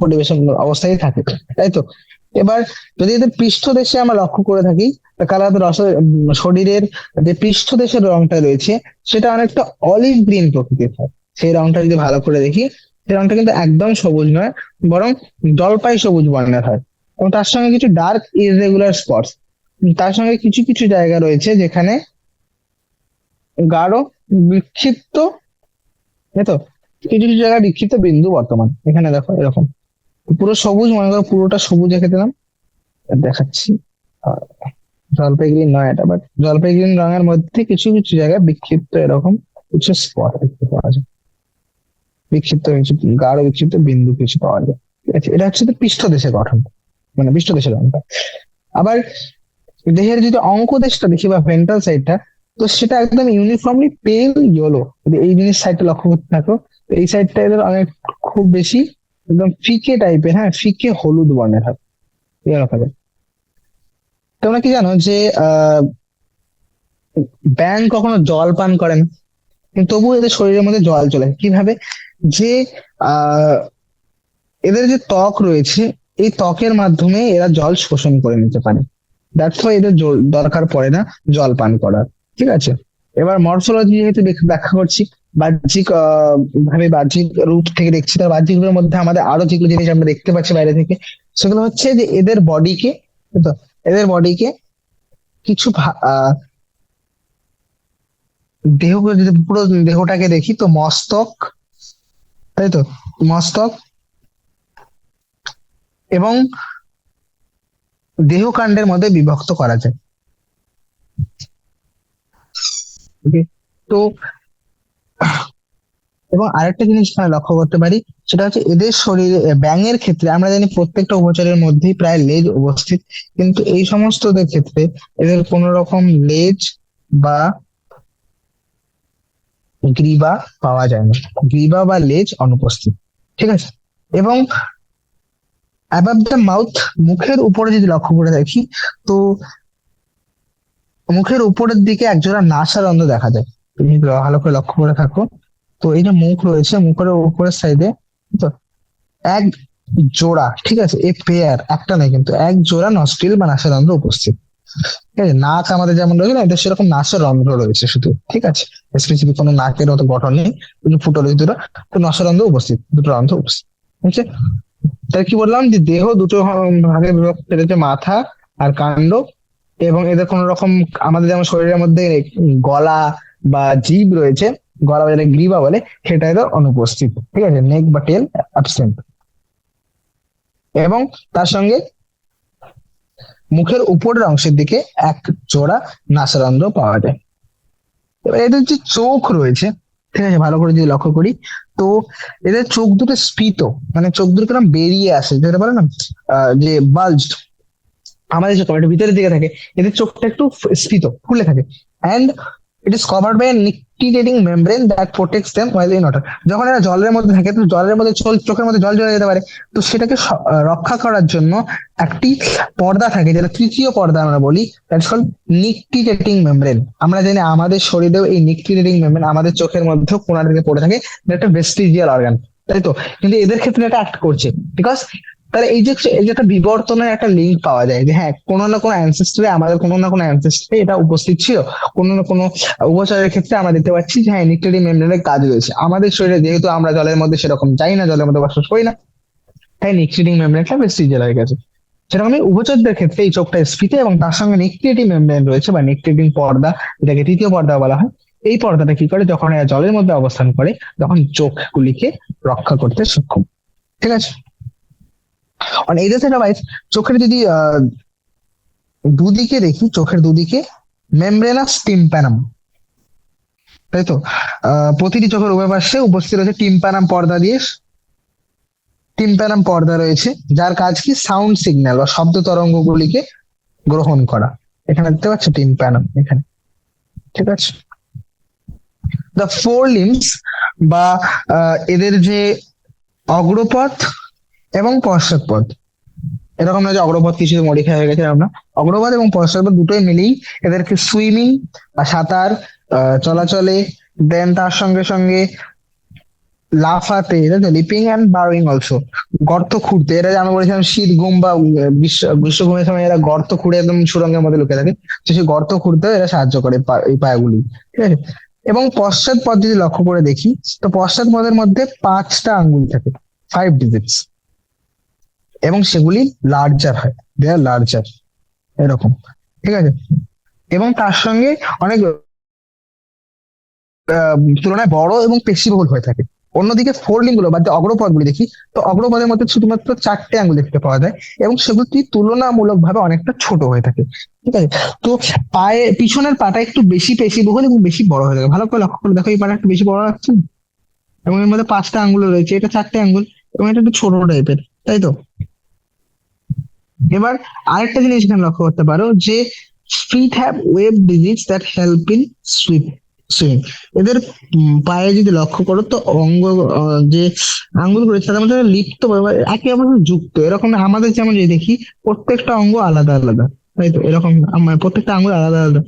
পরিবেশন অবস্থায় থাকে। তাই তো। এবার যদি এদের পৃষ্ঠদেশে আমরা লক্ষ্য করে থাকি, কালার শরীরের যে পৃষ্ঠদেশের রংটা রয়েছে সেটা অনেকটা অলিভ গ্রিন প্রকৃতির হয়। সেই রংটা যদি ভালো করে দেখি, সেই রংটা কিন্তু একদম সবুজ নয়, বরং জলপাই সবুজ বর্ণের হয়। এবং তার সঙ্গে কিছু ডার্ক ইররেগুলার স্পটস, তার সঙ্গে কিছু কিছু জায়গা রয়েছে যেখানে গাঢ় বিক্ষিপ্ত, তাই তো, কিছু কিছু জায়গায় বিক্ষিপ্ত বিন্দু বর্তমান। এখানে দেখো এরকম পুরো সবুজ, মনে করো পুরোটা সবুজ এঁকে দিলাম, দেখাচ্ছি। আহ, জলপাইগুড়ি নয় এটা, বাট জলপাইগুড়ি রঙের মধ্যে কিছু কিছু জায়গায় বিক্ষিপ্ত এরকম কিছু স্পট দেখতে পাওয়া যায়, বিক্ষিপ্ত কিছু গাঢ় বিক্ষিপ্ত বিন্দু কিছু পাওয়া যায়। ঠিক আছে, এটা হচ্ছে তো পৃষ্ঠদেশের গঠন, মানে পৃষ্ঠদেশের রঙটা। আবার দেহের যদি অঙ্কদেশটা দেখি বা ভেন্ট্রাল সাইডটা, তো সেটা একদম ইউনিফর্মলি পেল ইয়েলো। যদি এই জিনিস সাইডটা লক্ষ্য করতে থাকো, তো এই সাইডটা এদের অনেক খুব বেশি একদম ফিকে টাইপের, হ্যাঁ, ফিকে হলুদ বর্ণের হয়। Yellow colour. তোমরা কি জানো যে আহ ব্যাঙ কখনো জল পান করে না, কিন্তু তবুও এদের শরীরের মধ্যে জল চলে আসে। কিভাবে, যে আহ এদের যে ত্বক রয়েছে, এই ত্বকের মাধ্যমে এরা জল শোষণ করে নিতে পারে। দ্যাটস ওয়াই এদের দরকার পড়ে না জল পান করার। ঠিক আছে, এবার মরফোলজি যেহেতু ব্যাখ্যা করছি, বাহ্যিক ভাবে বাহ্যিক রূপ থেকে দেখছি, তার বাহ্যিক রূপের মধ্যে আমাদের আরো যেগুলো জিনিস আমরা দেখতে পাচ্ছি বাইরে থেকে, সেগুলো হচ্ছে যে এদের বডিকে, তো এদের বডিকে কিছু দেহ, যদি পুরো দেহটাকে দেখি তো মস্তক, তাই তো, মস্তক এবং দেহকাণ্ডের মধ্যে বিভক্ত করা যায়। Okay? তো এবং আরেকটা জিনিস এখানে লক্ষ্য করতে পারি, সেটা হচ্ছে এদের শরীরে ব্যাঙের ক্ষেত্রে আমরা জানি প্রত্যেকটা উভচরের মধ্যেই প্রায় লেজ উপস্থিত, কিন্তু এই সমস্তদের ক্ষেত্রে এদের কোন রকম লেজ বা গ্রীবা পাওয়া যায় না, গ্রীবা বা লেজ অনুপস্থিত। ঠিক আছে, এবং অ্যাবাভ দ্য মাউথ, মুখের উপরে যদি লক্ষ্য করে দেখি, তো মুখের উপরের দিকে একজোড়া নাসারন্ধ্র দেখা যায়। তুমি যদি ভালো করে লক্ষ্য করে থাকো, তো এই যে মুখ রয়েছে, মুখের উপরের সাইডে তো এক জোড়া, ঠিক আছে, এ পেয়ার, একটা নয় কিন্তু এক জোড়া নস্ট্রিল বা নাসারন্ধ্র উপস্থিত। ঠিক আছে, নাক আমাদের যেমন রয়েছে না, এদের সেরকম নাসারন্ধ্র রয়েছে শুধু। ঠিক আছে, স্পেসিফিক কোনো নাকের মতো গঠন নেই, কিন্তু ফুটো রয়েছে দুটো, তো নাসারন্ধ্র উপস্থিত, দুটো রন্ধ্র উপস্থিত। ঠিক আছে, তাই কি বললাম যে দেহ দুটো ভাগে বিভক্ত রয়েছে, মাথা আর কাণ্ড। এবং এদের কোন রকম, আমাদের যেমন শরীরের মধ্যে গলা বা জিভ রয়েছে, গলা বা যেটা গ্রীবা বলে, সেটা এদের অনুপস্থিত। ঠিক আছে, নেক বা টেল অ্যাবসেন্ট। এবং তার সঙ্গে মুখের উপরের অংশের দিকে এক জোড়া নাসারন্ধ্র পাওয়া যায়। এবার এদের যে চোখ রয়েছে, ঠিক আছে, ভালো করে যদি লক্ষ্য করি, তো এদের চোখ দুটো স্ফীত, মানে চোখ দুটো কিরকম বেরিয়ে আসে, যেটা বলে না যে বাল্জ, আমাদের চোখ একটু ভিতরের দিকে থাকে, এদের চোখটা একটু স্ফীত, ফুলে থাকে। And it is covered by nictitating membrane that protects them while in water. যখন এরা জলের মধ্যে থাকে, তো জলের মধ্যে চোখের মধ্যে জল চলে যেতে পারে, তো সেটাকে রক্ষা করার জন্য একটি পর্দা থাকে, যেটা তৃতীয় পর্দা আমরা বলি, দ্যাটস কল্ড নিকটিটেটিং মেমব্রেন। আমরা জানি আমাদের শরীরেও এই নিকটিটেটিং মেমব্রেন আমাদের চোখের মধ্যেও কোণার দিকে পড়ে থাকে, এটা একটা ভেস্টিজিয়াল অর্গান, তাই তো, কিন্তু এদের ক্ষেত্রে এটা অ্যাক্ট করছে বিকজ, তাহলে এই যে একটা বিবর্তনের একটা লিঙ্ক পাওয়া যায় যে হ্যাঁ, কোনো না কোনো অ্যানসেস্টরে, আমাদের কোনো না কোনো অ্যানসেস্টরে এটা উপস্থিত ছিল। কোনো না কোনো উভচরের ক্ষেত্রে আমরা দেখতে পাচ্ছি যে হ্যাঁ, নিকটেডি মেমব্রেনের কাজ রয়েছে আমাদের শরীরে, যেহেতু আমরা জলের মধ্যে সেরকম যাই না, জলের মধ্যে বসবাস করি না, তাই নিকটেডিং মেমব্রেনটা বেশ সিজিয়াল হয়ে গেছে। সেরকমই উভচরদের ক্ষেত্রে এই চোখটা স্ফীত, এবং তার সঙ্গে নিকটেডিং মেমব্রেন রয়েছে বা নিকটেডিং পর্দা, এটাকে তৃতীয় পর্দা বলা হয়। এই পর্দাটা কি করে, যখন এরা জলের মধ্যে অবস্থান করে তখন চোখগুলিকে রক্ষা করতে সক্ষম। ঠিক আছে, on either side of eyes, চোখের যদি দুদিকে দেখি, চোখের দুদিকে মেমব্রেনাস টিম্প্যানাম, তাই তো, প্রতিটি চোখের উভয় পাশে উপস্থিত রয়েছে টিম্প্যানাম পর্দা দিয়ে, টিম্প্যানাম পর্দা রয়েছে, যার কাজ কি সাউন্ড সিগন্যাল বা শব্দ তরঙ্গ গুলিকে গ্রহণ করা। এখানে দেখতে পাচ্ছ টিম্প্যানাম এখানে। ঠিক আছে, দ্য ফোর লিম্স বা এদের যে অগ্রপথ এবং পশ্চাৎপদ, এরকম না যে অগ্রপথ কিছু মডিফাই হয়ে গেছে, আমরা অগ্রপথ এবং পশ্চাৎপদ দুটোই মিলেই এদেরকে সুইমিং বা সাঁতার, চলাচলে, দেন তার সঙ্গে সঙ্গে লাফাতে, লিপিং অ্যান্ড বারোইং অলসো, গর্ত খুঁড়তে, এরা আমি বলেছিলাম শীত ঘুম বা গ্রীষ্ম ঘুমের সময় এরা গর্ত খুঁড়ে একদম সুড়ঙ্গের মধ্যে লুকে থাকে, তো সেই গর্ত খুঁড়তেও এরা সাহায্য করে এই পায়াগুলি। ঠিক আছে, এবং পশ্চাৎপদ যদি লক্ষ্য করে দেখি, তো পশ্চাৎপদের মধ্যে 5টা আঙ্গুল থাকে, 5 ডিজিটস, এবং সেগুলি লার্জার হয়, দে আর লার্জার, এরকম। ঠিক আছে, এবং তার সঙ্গে অনেক তুলনায় বড় এবং পেশিবহুল হয়ে থাকে। অন্যদিকে ফোর লিম্ব গুলো বা অগ্রপদগুলি দেখি, তো অগ্রপদের মধ্যে শুধুমাত্র 4টে আঙ্গুল দেখতে পাওয়া যায়, এবং সেগুলি তুলনামূলকভাবে অনেকটা ছোট হয়ে থাকে। ঠিক আছে, তো পায়ে পিছনের পাটা একটু বেশি পেশিবহুল এবং বেশি বড় হয়ে থাকে। ভালো করে লক্ষ্য করে দেখো, এই পাটা একটু বেশি বড় লাগছে না? এবং এর মধ্যে 5টা আঙ্গুল রয়েছে, এটা 4টে আঙ্গুল, এবং এটা একটু ছোট টাইপের, তাই তো। এবার আরেকটা জিনিস এখানে লক্ষ্য করতে পারো যে feet have web digits that help in swimming. এদের পায়ে যদি লক্ষ্য করো, তো অঙ্গ, যে আঙ্গুল রয়েছে তাদের মধ্যে লিপ্ত বা একে অপরের সাথে যুক্ত, এরকম না আমাদের যেমন যে দেখি প্রত্যেকটা অঙ্গ আলাদা আলাদা, তাই তো, এরকম আমার প্রত্যেকটা আঙ্গুল আলাদা আলাদা,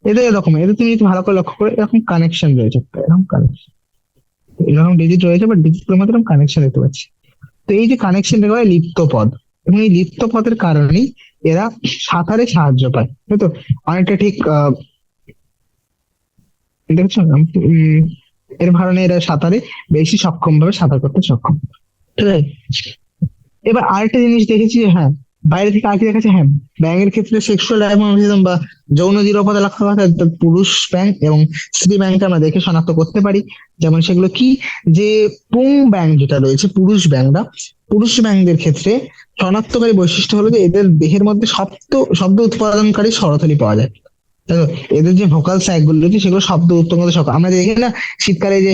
এদের এরকম, এদের তুমি যদি ভালো করে লক্ষ্য করে, এরকম কানেকশন রয়েছে, এরকম কানেকশন, এরকম ডিজিট রয়েছে বা ডিজিট গুলোর মধ্যে এরকম কানেকশন দেখতে পাচ্ছি। তো এই যে কানেকশন বলে লিপ্ত পদ, এবং এই লিপ্ত পথের কারণেই এরা সাঁতারে সাহায্য পায়, তাই তো? অনেকটা ঠিক দেখছো এর কারণে এরা সাঁতারে বেশি সক্ষম ভাবে সাঁতার করতে সক্ষম, ঠিক আছে? এবার আরেকটা জিনিস দেখেছি যে হ্যাঁ, বাইরে থেকে আগে দেখাচ্ছে, হ্যাঁ, ব্যাঙের ক্ষেত্রে সেক্সুয়াল ডাইমরফিজম বা যৌন দৃঢ়তা লক্ষ্য করা যায়, তো পুরুষ ব্যাঙ এবং স্ত্রী ব্যাঙকে আমরা দেখে শনাক্ত করতে পারি। যেমন সেগুলো কি, যে পুং ব্যাঙ যেটা রয়েছে, পুরুষ ব্যাঙরা, পুরুষ ব্যাঙদের ক্ষেত্রে শনাক্তকারী বৈশিষ্ট্য হলো যে এদের দেহের মধ্যে শব্দ শব্দ উৎপাদনকারী স্বরধ্বনি পাওয়া যায়। দেখো, এদের যে ভোকাল স্যাক গুলো রয়েছে সেগুলো শব্দ উৎপন্ন করতে সক্ষম। আমরা দেখি না শীতকালে যে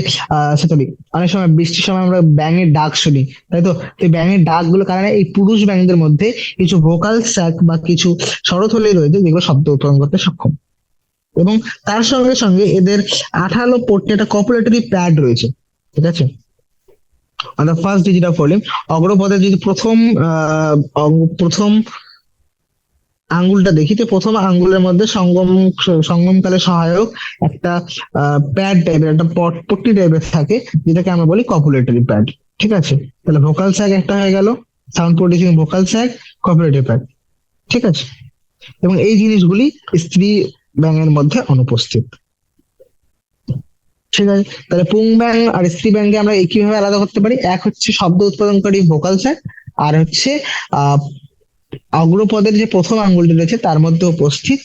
সরি, অনেক সময় বৃষ্টির সময় আমরা ব্যাঙের ডাক শুনি, তাই তো? এই ব্যাঙের ডাক গুলো কারণে এই পুরুষ ব্যাঙদের মধ্যে কিছু ভোকাল স্যাক বা কিছু স্বরথলি রয়েছে যেগুলো শব্দ উৎপাদন করতে সক্ষম। এবং তার সঙ্গে সঙ্গে এদের আঠালো পট্টে একটা কপুলেটরি প্যাড রয়েছে, ঠিক আছে? On the first digit of volume, অগ্রপদের যদি প্রথম আঙ্গুলটা দেখি, তো প্রথম আঙ্গুলের মধ্যে সঙ্গমকালে সহায়ক একটা প্যাড টাইপের, একটা পট্টি টাইপের থাকে, যেটাকে আমরা বলি কপুলেটরি প্যাড, ঠিক আছে? তাহলে ভোকাল স্যাক একটা হয়ে গেল, sound producing vocal sac, copulatory pad, ঠিক আছে? এবং এই জিনিসগুলি স্ত্রী ব্যাঙের মধ্যে অনুপস্থিত, ঠিক আছে? তাহলে পুং ব্যাং আর স্ত্রী ব্যাংকে আমরা কিভাবে আলাদা করতে পারি? এক হচ্ছে শব্দ উৎপাদনকারী ভোকাল স্যাক, আর হচ্ছে আহ অগ্রপদের যে প্রথম আঙ্গুলটি রয়েছে তার মধ্যে উপস্থিত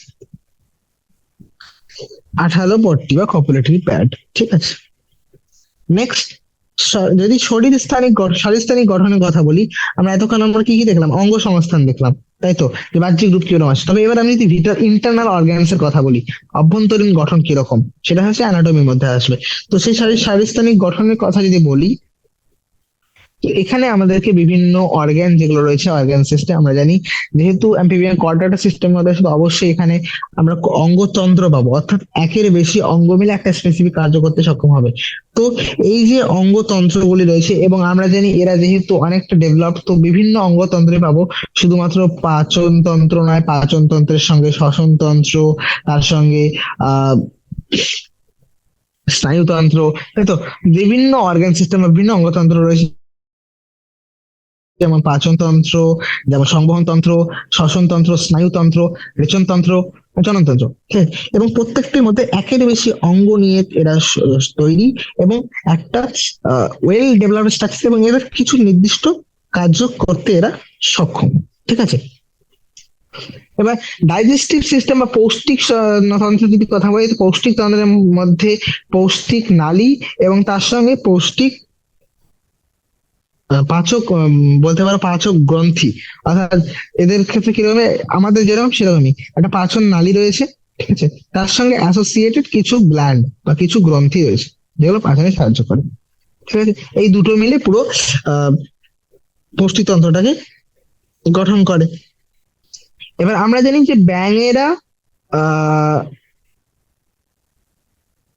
আঠালো পট্টি বা কপুলেটরি প্যাড, ঠিক আছে? নেক্সট, যদি শরীরস্থানিক গঠনের কথা বলি, আমরা কি কি দেখলাম? অঙ্গ সংস্থান দেখলাম, তাই তো? যে বাহ্যিক রূপ কিরকম আছে। তবে এবার আমি যদি ইন্টারনাল অর্গানস এর কথা বলি, অভ্যন্তরীণ গঠন কিরকম, সেটা হচ্ছে অ্যানাটমির মধ্যে আসবে। তো সেই শারীরস্থানিক গঠনের কথা যদি বলি, তো এখানে আমাদেরকে বিভিন্ন অর্গান যেগুলো রয়েছে, অর্গান সিস্টেম আমরা জানি, যেহেতু অ্যাম্ফিবিয়ান কোয়াড্রাটা সিস্টেম মধ্যে আসলে অবশ্যই এখানে আমরা অঙ্গতন্ত্র পাবো, অর্থাৎ একের বেশি অঙ্গ মিলে একটা স্পেসিফিক কার্য করতে সক্ষম হবে। তো এই যে অঙ্গতন্ত্রগুলি রয়েছে, এবং আমরা জানি এরা যেহেতু অনেকটা ডেভেলপ, তো বিভিন্ন অঙ্গতন্ত্রে পাবো, শুধুমাত্র পাচন তন্ত্র নয়, পাচন তন্ত্রের সঙ্গে শ্বসন তন্ত্র, তার সঙ্গে আহ স্নায়ুতন্ত্র, তাই তো? বিভিন্ন অর্গান সিস্টেম বা বিভিন্ন অঙ্গতন্ত্র রয়েছে, যেমন পাচনতন্ত্র, যেমন সংবহন তন্ত্র, শ্বসন তন্ত্র, স্নায়ুতন্ত্র, রেচনতন্ত্র, জননতন্ত্র, ঠিক আছে? এবং প্রত্যেকটির মধ্যে একের বেশি অঙ্গ নিয়ে এরা তৈরি, এবং একটা ওয়েল ডেভেলপড স্ট্রাকচার, এবং এদের কিছু নির্দিষ্ট কার্য করতে এরা সক্ষম, ঠিক আছে? এবার ডাইজেস্টিভ সিস্টেম বা পৌষ্টিক তন্ত্র যদি কথা বলি, তো পৌষ্টিক তন্ত্রের মধ্যে পৌষ্টিক নালী এবং তার সঙ্গে পৌষ্টিক পাচক, বলতে পারো পাচক গ্রন্থি, অর্থাৎ এদের ক্ষেত্রে কিরকম, আমাদের যেরকম সেরকমই একটা পাচন নালী রয়েছে, ঠিক আছে? তার সঙ্গে অ্যাসোসিয়েটেড কিছু গ্ল্যান্ড বা কিছু গ্রন্থি রয়েছে যেগুলো পাচনে সাহায্য করে, ঠিক আছে? এই দুটো মিলে পুরো আহ পুষ্টিতন্ত্রটাকে গঠন করে। এবার আমরা জানি যে ব্যাঙেরা আহ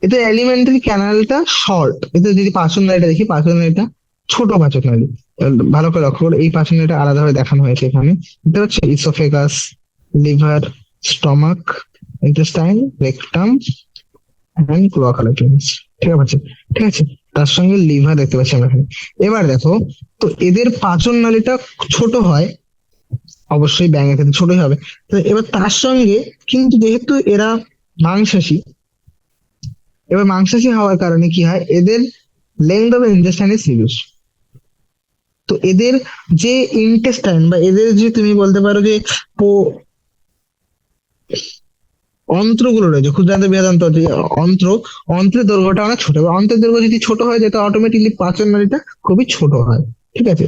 এতে এলিমেন্টারি ক্যানালটা শর্ট, এতে যদি পাচন নালীটা দেখি, পাচন নালীটা ছোট পাচক নালী। ভালো করে লক্ষ্য করো, এই পাচন নালীটা আলাদাভাবে দেখানো হয়েছে এখানে, এটা হচ্ছে oesophagus, liver, stomach, intestine, rectum and cloacal tract, ঠিক আছে? ঠিক আছে, তার সঙ্গে লিভার দেখতে পাচ্ছি আমরা এখানে। এবার দেখো, তো এদের পাচন নালীটা ছোট হয়, অবশ্যই ব্যাঙের ক্ষেত্রে ছোটই হবে। তো এবার তার সঙ্গে কিন্তু যেহেতু এরা মাংসাশী, এবার মাংসাশী হওয়ার কারণে কি হয়, এদের length of intestine is reduce. তো এদের যে ইন্টেস্টাইন বা এদের যে তুমি বলতে পারো যে অন্ত্রগুলো রয়েছে, ক্ষুদ্রান্ত বৃহদান্ত অন্ত্রের দৈর্ঘ্যটা অনেক ছোট, এবার অন্ত্রের দৈর্ঘ্য যদি ছোট হয় যায়, তো অটোমেটিকলি পাচন নালীটা খুবই ছোট হয়, ঠিক আছে?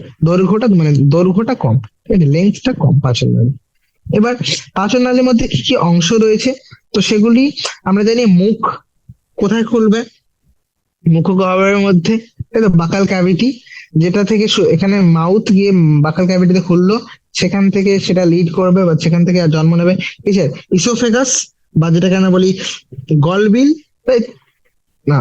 দৈর্ঘ্যটা কম, ঠিক আছে, লেন্থটা কম পাচন নালী। এবার পাচন নালীর মধ্যে কি কি অংশ রয়েছে, তো সেগুলি আমরা জানি। মুখ কোথায় খুলবে? মুখগহ্বরের মধ্যে, তাই তো, বাকাল ক্যাভিটি, যেটা থেকে এখানে মাউথ গিয়ে বাকাল ক্যাভিটিতে খুললো, সেখান থেকে সেটা লিড করবে বা সেখান থেকে জন্ম নেবে কিসের? ইসোফেগাস, বা যেটাকে আমরা বলি গলবিল, না,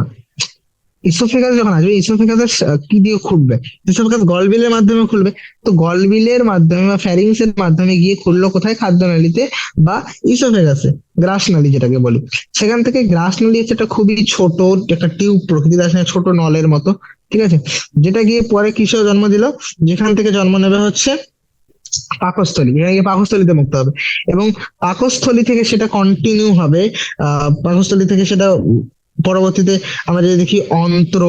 ইসোফেগাস যখন আসবে, ইসোফেগাস কি দিয়ে খুলবে? ইসোফেগাস গলবিলের মাধ্যমে খুলবে। তো গলবিলের মাধ্যমে বা ফ্যারিংস এর মাধ্যমে গিয়ে খুললো কোথায়? খাদ্যনালীতে বা ইসোফেগাসে, গ্রাস নালী যেটাকে বলি। সেখান থেকে গ্রাস নালী হচ্ছে একটা খুবই ছোট একটা টিউব প্রকৃতির, আসলে ছোট নলের মতো, ঠিক আছে? যেটা গিয়ে পরে কিসের জন্ম দিল? যেখান থেকে জন্ম নেবে হচ্ছে পাকস্থলী, এখানে গিয়ে পাকস্থলীতে মুক্ত হবে এবং পাকস্থলী থেকে সেটা কন্টিনিউ হবে। পাকস্থলী থেকে সেটা পরবর্তীতে আমরা যদি দেখি অন্ত্র,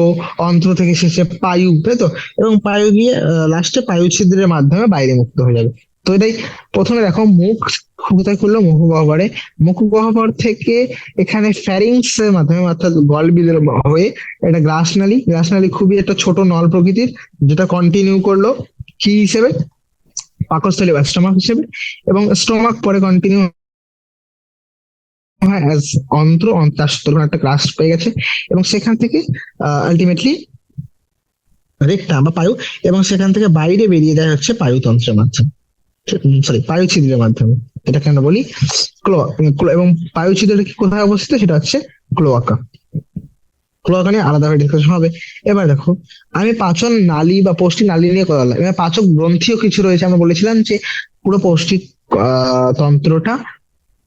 অন্ত্র থেকে শেষে পায়ু, তাই তো, এবং পায়ু গিয়ে লাস্টে পায়ু ছিদ্রের মাধ্যমে বাইরে মুক্ত হয়ে যাবে। তো এটাই প্রথমে দেখো মুখ কোথায় খুললো, মুখ গহ্বরে। মুখ গহ্বর থেকে এখানে ফ্যারিংস এর মাধ্যমে অর্থাৎ গলবিলের হয়ে এটা গ্রাসনালী, গ্রাসনালী খুবই একটা ছোট নল প্রকৃতির, যেটা কন্টিনিউ করলো কি হিসেবে, পাকস্থলী বা স্টোমাক হিসেবে, এবং স্টোমাক পরে কন্টিনিউ হয় অ্যাজ অন্ত্র, তার তখন একটা ক্রাস্ট পেয়ে গেছে এবং সেখান থেকে আলটিমেটলি রেকটাম বা পায়ু, এবং সেখান থেকে বাইরে বেরিয়ে দেয় হচ্ছে পায়ুতন্ত্রের মাধ্যমে, সরি পায়ু ছিদ্রের মাধ্যমে, এটাকে আমরা বলি এবং পায়ু ছিদ্রটা কি কোথায় অবস্থিত, সেটা হচ্ছে ক্লোয়াকা। ক্লোয়াকা নিয়ে আলাদাভাবে ডিসকাশন হবে। এবার দেখো, আমি পাচন নালী বা পৌষ্টিক নালী নিয়ে কথা বললাম, এবার পাচক গ্রন্থিও কিছু রয়েছে। আমরা বলেছিলাম যে পুরো পৌষ্টিক তন্ত্রটা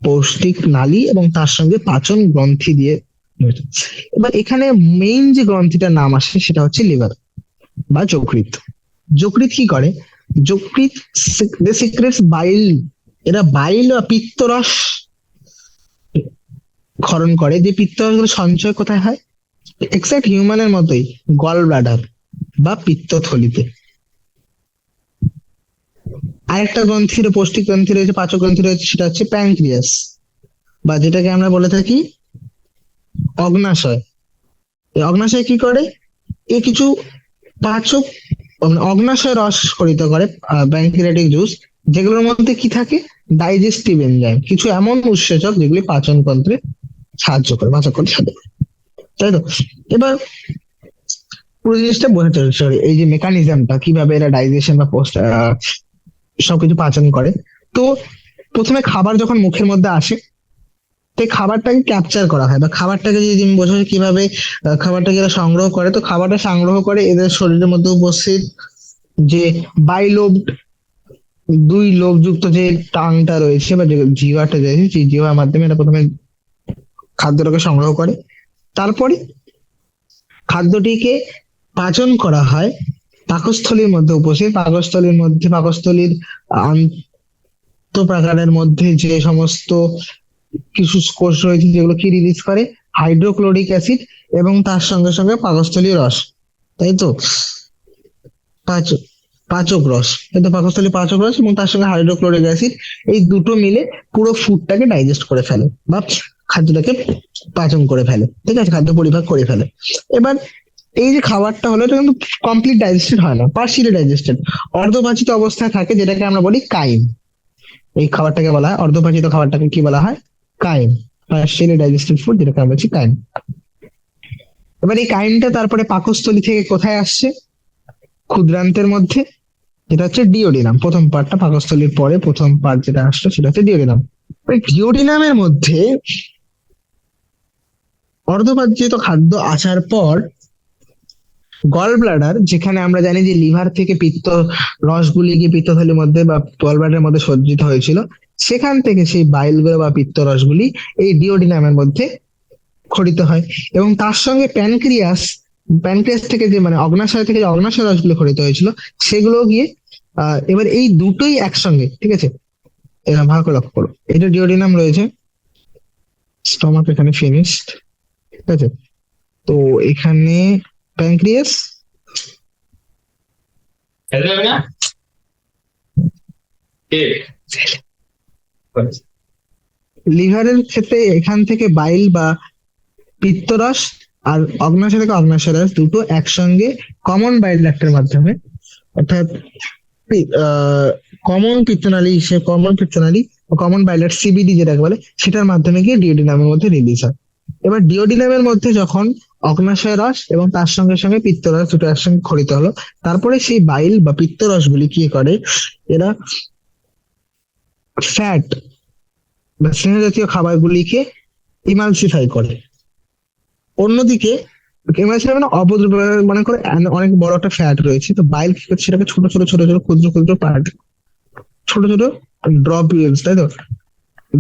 পৌষ্টিক নালী এবং তার সঙ্গে পাচন গ্রন্থি দিয়ে গঠিত। এবার এখানে মেইন যে গ্রন্থিটার নাম আসে সেটা হচ্ছে লিভার বা যকৃৎ। যকৃৎ কি করে, যকৃৎ সিক্রেটস বাইল, এরা বাইল বা পিত্তরস ক্ষরণ করে। যে পিত্তরস গুলো সঞ্চয় কোথায় হয়, এক্সাক্ট হিউম্যানের মতোই গল ব্লাডার বা পিত্তথলিতে। আরেকটা গ্রন্থির পৌষ্টিক গ্রন্থি রয়েছে, পাচক গ্রন্থি রয়েছে, সেটা হচ্ছে প্যানক্রিয়াস বা যেটাকে আমরা বলে থাকি অগ্নাশয়। এই অগ্নাশয় কি করে, এ কিছু পাচক অগ্নাশয় রস স্খলিত করে, প্যানক্রিয়াটিক জুস, যেগুলোর মধ্যে কি থাকে, ডাইজেস্টিভ এনজাইম, কিছু এমন উৎসেচক যেগুলি পাচন তন্ত্রে সাহায্য করে, পাচক করতে সাহায্য করে, তাই তো। এবার পুরো জিনিসটা বোঝাতে হবে, এই যে মেকানিজমটা কিভাবে এরা ডাইজেশন বা পোস্ট সবকিছু পাচন করে। তো প্রথমে খাবার যখন মুখের মধ্যে আসে, তো খাবারটাকে ক্যাপচার করা হয় বা খাবারটাকে যদি তুমি বোঝো কিভাবে খাবারটাকে এরা সংগ্রহ করে, তো খাবারটা সংগ্রহ করে এদের শরীরের মধ্যে উপস্থিত যে বাইলোব, দুই লোবযুক্ত যে টাংটা রয়েছে বা যে জিহ্বাটা রয়েছে, সেই জিহ্বার মাধ্যমে এরা প্রথমে খাদ্যটাকে সংগ্রহ করে। তারপরে খাদ্যটিকে পাচন করা হয় পাকস্থলীর মধ্যে উপস্থিত, পাকস্থলীর মধ্যে পাকস্থলীর আন্তঃপ্রাকারের মধ্যে যে সমস্ত কিছু কোষ রয়েছে যেগুলো কি রিলিজ করে, হাইড্রোক্লোরিক অ্যাসিড এবং তার সঙ্গে সঙ্গে পাকস্থলীয় রস, তাই তো, পাচক পাচক রস, কিন্তু পাকস্থলী পাচক রস এবং তার সঙ্গে হাইড্রোক্লোরিক অ্যাসিড, এই দুটো মিলে পুরো ফুডটাকে ডাইজেস্ট করে ফেলে বা খাদ্যটাকে পাচন করে ফেলে, ঠিক আছে, খাদ্য পরিপাক করে ফেলে। এবার এই যে খাবারটা হলো, এটা কিন্তু কমপ্লিট ডাইজেস্টেড হয় না, পার্সিয়ালি ডাইজেস্টেড, অর্ধপাচিত অবস্থায় থাকে, যেটাকে আমরা বলি কাইম। এই খাবারটাকে বলা হয় অর্ধপাচিত, খাবারটাকে কি বলা হয়, কাইম, পার্সিয়ালি ডাইজেস্টেড ফুড, যেটাকে আমরা বলছি কাইম। এবার এই কাইমটা তারপরে পাকস্থলী থেকে কোথায় আসছে, ক্ষুদ্রান্তের মধ্যে, যেটা হচ্ছে ডিওডিনাম। প্রথম পার্টটা পাকস্থলীর পরে প্রথম পার্ট যেটা আসছে সেটা হচ্ছে ডিওডিনাম। ওই ডিওডিনামের মধ্যে অর্ধপাচিত খাদ্য আসার পর গল ব্লাডার, যেখানে আমরা জানি যে লিভার থেকে পিত্ত রসগুলি গিয়ে পিত্তথলির মধ্যে বা গল ব্লাডারের মধ্যে সজ্জিত হয়েছিল, সেখান থেকে সেই বাইলগুলো বা পিত্ত রসগুলি এই ডিওডিনামের মধ্যে খরিত হয় এবং তার সঙ্গে প্যানক্রিয়াস, প্যানক্রিয়াস থেকে যে মানে অগ্নাশয় থেকে যে অগ্নাশয় রসগুলো খরিত হয়েছিল সেগুলো গিয়ে এবার এই দুটোই একসঙ্গে, ঠিক আছে, এরা ভালো করে লক্ষ্য করো, এটা ডিওডিনাম রয়েছে, স্টমাক এখানে ফিনিশড, ঠিক আছে, তো এখানে প্যানক্রিয়াস, লিভারের ক্ষেত্রে এখান থেকে বাইল বা পিত্তরস আর অগ্নাশয় থেকে অগ্নাশয় রস দুটো একসঙ্গে কমন বাইল ডাক্টের মাধ্যমে, অর্থাৎ কমন পিত্তনালী, সে কমন পিত্তনালী কমন বাইলেট সিবিডি যেটাকে বলে, সেটার মাধ্যমে গিয়ে ডিওডিনামের মধ্যে রিলিজ হয়। এবার ডিওডিনামের মধ্যে যখন অগ্নাশয় রস এবং তার সঙ্গে সঙ্গে পিত্তরস দুটো একসঙ্গে খরিত হলো, তারপরে সেই বাইল বা পিত্তরসগুলি কি করে, এরা ফ্যাট বা স্নেহ জাতীয় খাবারগুলিকে ইমালসিফাই করে। অন্যদিকে ইমালসিফাই মানে অবদ্রব, মনে করে অনেক বড় একটা ফ্যাট রয়েছে, তো বাইল কি করছে, সেটাকে ছোট ছোট ছোট ছোট ক্ষুদ্র ক্ষুদ্র পার্ট, ছোট ছোট ড্রপ, তাই তো,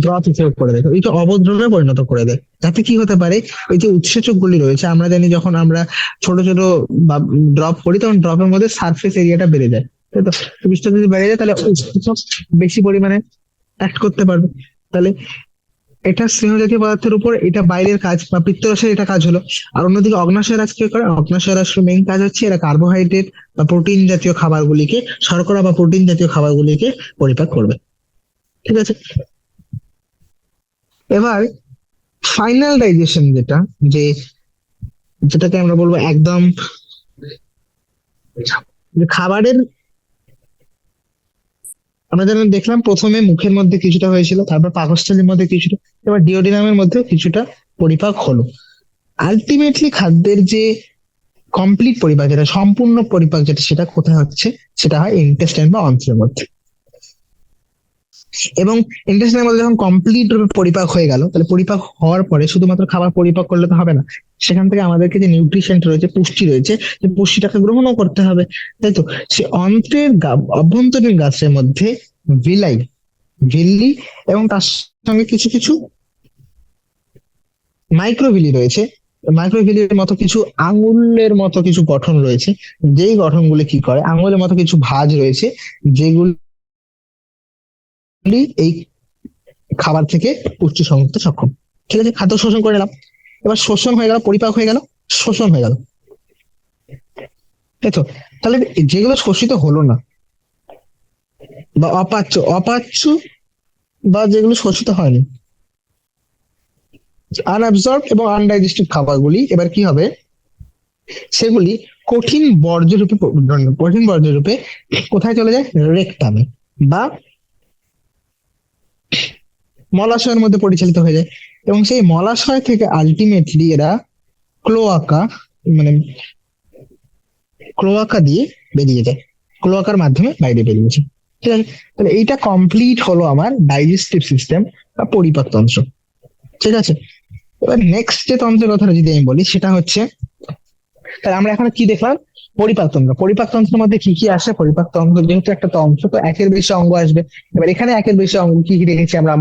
ড্রপ হিসেবে করে দেয়, এটা অবদ্রবে পরিণত করে দেয়। যাতে কি হতে পারে, এই যে উৎসেচক গুলি রয়েছে, আমরা জানি যখন আমরা ছোট ছোট ড্রপ করি তখন ড্রপের মধ্যে সারফেস এরিয়াটা বেড়ে যায়, তাই তো? তো বিস্তার যদি বেড়ে যায় তাহলে উৎসেচক বেশি পরিমাণে অ্যাক্ট করতে পারবে। তাহলে এটা স্নেহ জাতীয় পদার্থের উপর এটা বাইরের কাজ বা পিত্তরসের এটা কাজ হলো। আর অন্যদিকে অগ্ন্যাশয় রাজ কি করে? অগ্ন্যাশয় রাজ মেইন কাজ হচ্ছে এরা কার্বোহাইড্রেট বা প্রোটিন জাতীয় খাবারগুলিকে, শর্করা বা প্রোটিন জাতীয় খাবারগুলিকে পরিপাক করবে। ঠিক আছে, এবার ফাইনাল ডাইজেশন যেটা, যে যেটাকে আমরা বলবো একদম যে খাবারের, আমরা যেমন দেখলাম প্রথমে মুখের মধ্যে কিছুটা হয়েছিল, তারপর পাকস্থলীর মধ্যে কিছুটা, এবার ডিওডিনামের মধ্যেও কিছুটা পরিপাক হলো। আলটিমেটলি খাদ্যের যে কমপ্লিট পরিপাক, যেটা সম্পূর্ণ পরিপাক, যেটা সেটা কোথায় হচ্ছে? সেটা হয় ইন্টেস্টাইন বা অন্ত্রের মধ্যে। এবং ইন্টেস্টাইনের মধ্যে যখন কমপ্লিট রূপে পরিপাক হয়ে গেল, তাহলে পরিপাক হওয়ার পরে শুধুমাত্র খাবার পরিপাক করলে তো হবে না, সেখান থেকে আমাদেরকে যে নিউট্রিশন রয়েছে, পুষ্টি রয়েছে, সেই পুষ্টিটাকে গ্রহণও করতে হবে। তাই তো? সে অন্ত্রের অভ্যন্তরীণ গাছের মধ্যে ভিলাই, ভিল্লি এবং তার সঙ্গে কিছু কিছু মাইক্রোভিলি রয়েছে। মাইক্রোভিলির মতো কিছু আঙুলের মতো কিছু গঠন রয়েছে, যেই গঠনগুলি কি করে, আঙুলের মতো কিছু ভাঁজ রয়েছে যেগুলি এই খাবার থেকে পুষ্টি সংগ্রহ করতে সক্ষম। ঠিক আছে, খাদ্য শোষণ করে নিলাম, এবার শোষণ হয়ে গেল, পরিপাক হয়ে গেল, শোষণ হয়ে গেল। তাই তো? তাহলে যেগুলো শোষিত হলো না বা অপাচ্য, অপাচ্য বা যেগুলো শোষিত হয়নি, আনঅ্যাবজর্ব এবং আনডাইজেস্টেড খাবারগুলি এবার কি হবে? সেগুলি কঠিন বর্জ্য রূপে, কঠিন বর্জ্য রূপে কোথায় চলে যায়? রেকটামে বা মলাশয়ের মধ্যে পরিচালিত হয়ে যায়। এবং সেই মলাশয় থেকে আলটিমেটলি এরা ক্লোয়াকা, মানে ক্লোয়াকা দিয়ে বেরিয়ে যায়, ক্লোয়াকার মাধ্যমে বাইরে বেরিয়ে যায়। ঠিক আছে, তাহলে এইটা কমপ্লিট হলো আমার ডাইজেস্টিভ সিস্টেম বা পরিপাক তন্ত্র। ঠিক আছে, এবার নেক্সট যে তন্ত্রের কথাটা যদি আমি বলি, সেটা হচ্ছে, তাহলে আমরা এখন কি দেখলাম? পরিপাক তন্ত্র। পরিপাক তন্ত্রের মধ্যে কি কি আসে? পরিপাক তন্ত্র যেহেতু একটা তন্ত্র, তো একের বেশি অঙ্গ আসবে। এবার এখানে একের বেশি অঙ্গ কি কি দেখেছি আমরা?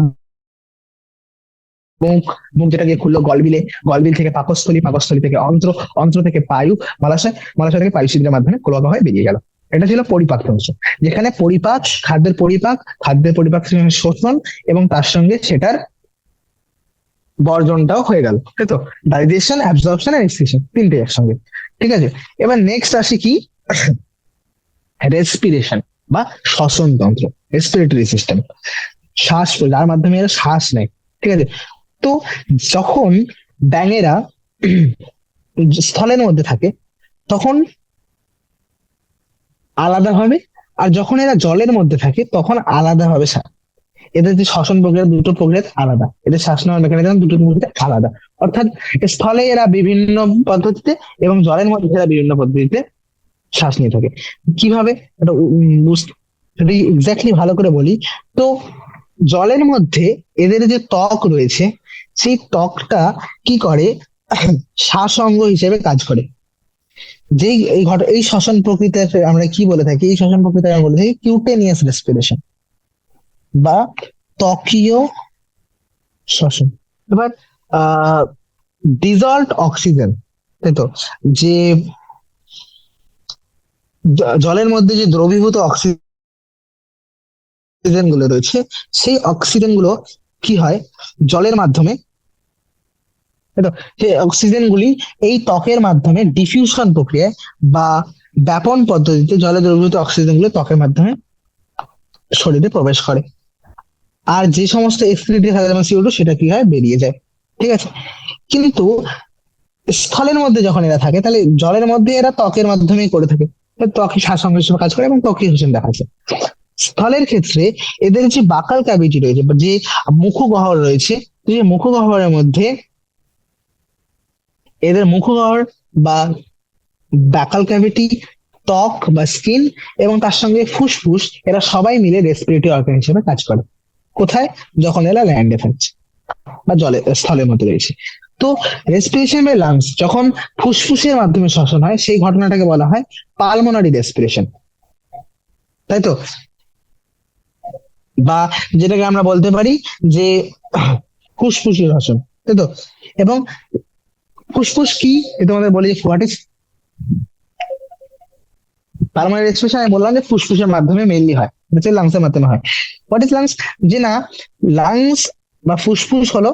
মুখ, মুখ যেটা দিয়ে খুললো গলবিলে, গলবিল থেকে পাকস্থলী, পাকস্থলী থেকে অন্ত্র, অন্ত্র থেকে পায়ু, মলাশয়, মলাশয় থেকে পায়ু ছিদ্রের মাধ্যমে ক্লোয়াকা হয়ে বেরিয়ে গেল। এটা ছিল পরিপাক তন্ত্র, যেখানে পরিপাক, খাদ্যের পরিপাক, খাদ্যের পরিপাক শোষণ এবং তার সঙ্গে সেটার বর্জনটাও হয়ে গেল। তাই তো? ডাইজেশন, অ্যাবজর্পশন আর এক্সক্রিশন, তিনটে একসঙ্গে। ঠিক আছে, এবার নেক্সট আসি কি? রেসপিরেশন বা শ্বসন তন্ত্র, রেসপিরেটরি সিস্টেম, শ্বাস, যার মাধ্যমে এরা শ্বাস নেয়। ঠিক আছে, তো যখন ব্যাঙেরা স্থলের মধ্যে থাকে তখন আলাদা ভাবে, আর যখন এরা জলের মধ্যে থাকে তখন আলাদা ভাবে। এদের যে শ্বসন প্রক্রিয়া, দুটো প্রক্রিয়া আলাদা, এদের শ্বাস নেওয়ার মেকানিজম দুটো প্রক্রিয়া আলাদা। অর্থাৎ স্থলে এরা বিভিন্ন পদ্ধতিতে এবং জলের মধ্যে এরা বিভিন্ন পদ্ধতিতে শ্বাস নিয়ে থাকে। কিভাবে এটা যদি এক্স্যাক্টলি ভালো করে বলি, তো জলের মধ্যে এদের যে ত্বক রয়েছে, সেই ত্বকটা কি করে? শ্বাস অঙ্গ হিসেবে কাজ করে। যেই এই শ্বসন প্রক্রিয়াতে আমরা কি বলে থাকি? এই শ্বসন প্রক্রিয়াতে আমরা বলে থাকি কিউটেনিয়াস রেসপিরেশন বা ত্বকীয় শ্বসন। এবার আহ ডিজলভড অক্সিজেন, তাই তো, যে জলের মধ্যে যে দ্রবীভূত অক্সিজেন গুলো রয়েছে, সেই অক্সিজেন গুলো কি হয়? জলের মাধ্যমে, তাই তো, সেই অক্সিজেন গুলি এই ত্বকের মাধ্যমে ডিফিউশন প্রক্রিয়ায় বা ব্যাপন পদ্ধতিতে জলে দ্রবীভূত অক্সিজেন গুলো ত্বকের মাধ্যমে শরীরে প্রবেশ করে। আর যে সমস্ত এক্সক্রিটেড থাকে যেমন CO2, সেটা কি হয়? বেরিয়ে যায়। ঠিক আছে, কিন্তু স্থলের মধ্যে যখন এরা থাকে, তাহলে জলের মধ্যে এরা ত্বকের মাধ্যমেই করে থাকে, ত্বকে শ্বাসঙ্গ হিসেবে কাজ করে এবং ত্বকীয় হোসেন দেখাচ্ছে। স্থলের ক্ষেত্রে এদের যে বাকাল ক্যাভিটি রয়েছে বা যে মুখগহ্বর রয়েছে, যে মুখগহ্বরের মধ্যে এদের মুখগহ্বর বা বাকাল ক্যাভিটি, ত্বক বা স্কিন এবং তার সঙ্গে ফুসফুস, এরা সবাই মিলে রেসপিরেটরি অর্গান হিসেবে কাজ করে। কোথায়? যখন এরা ল্যান্ডে থাকছে বা জলে, স্থলের মধ্যে রয়েছে। তো রেসপিরেশন বাই লাংস যখন ফুসফুসের মাধ্যমে শ্বসন হয়, সেই ঘটনাটাকে বলা হয় পালমোনারি রেসপিরেশন। তাই তো? বা যেটাকে আমরা বলতে পারি যে ফুসফুসের শ্বসন। তাই তো? এবং ফুসফুস কি? তোমাদের বলি, হোয়াট ইজ পালমোনারি রেসপিরেশন আমি বললাম যে ফুসফুসের মাধ্যমে মেইনলি হয়, এটা হচ্ছে লাংসের মাধ্যমে হয়। What is lungs? যে না, লাংস বা ফুসফুস হলো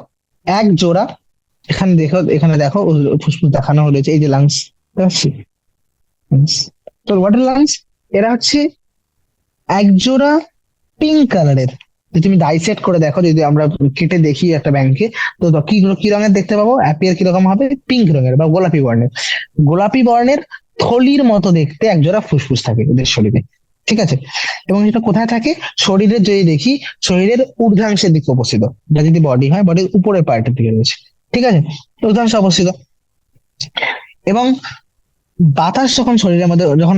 এক জোড়া, এখানে দেখো, এখানে দেখো ফুসফুস দেখানো হয়েছে, এই যে লাংস, তো হোয়াট ইজ লাংস? এরা হচ্ছে এক জোড়া পিঙ্ক কালারের, যদি তুমি ডাইসেক্ট করে দেখো, যদি আমরা কেটে দেখি একটা ব্যাংকে, তো কি কি রঙের দেখতে পাবো? অ্যাপিয়ার কিরকম হবে? পিঙ্ক রঙের বা গোলাপি বর্ণের। গোলাপি বর্ণের থলির মতো দেখতে একজোড়া ফুসফুস থাকে এদের শরীরে, ঠিক আছে? এবং এটা কোথায় থাকে? শরীরের যদি দেখি, শরীরের ঊর্ধ্বাংশের দিকে অবস্থিত। এটা যদি বডি হয়, বডির উপরের পার্টের দিকে রয়েছে, ঠিক আছে, ঊর্ধ্বাংশে অবস্থিত। এবং বাতাস যখন শরীরের মধ্যে, যখন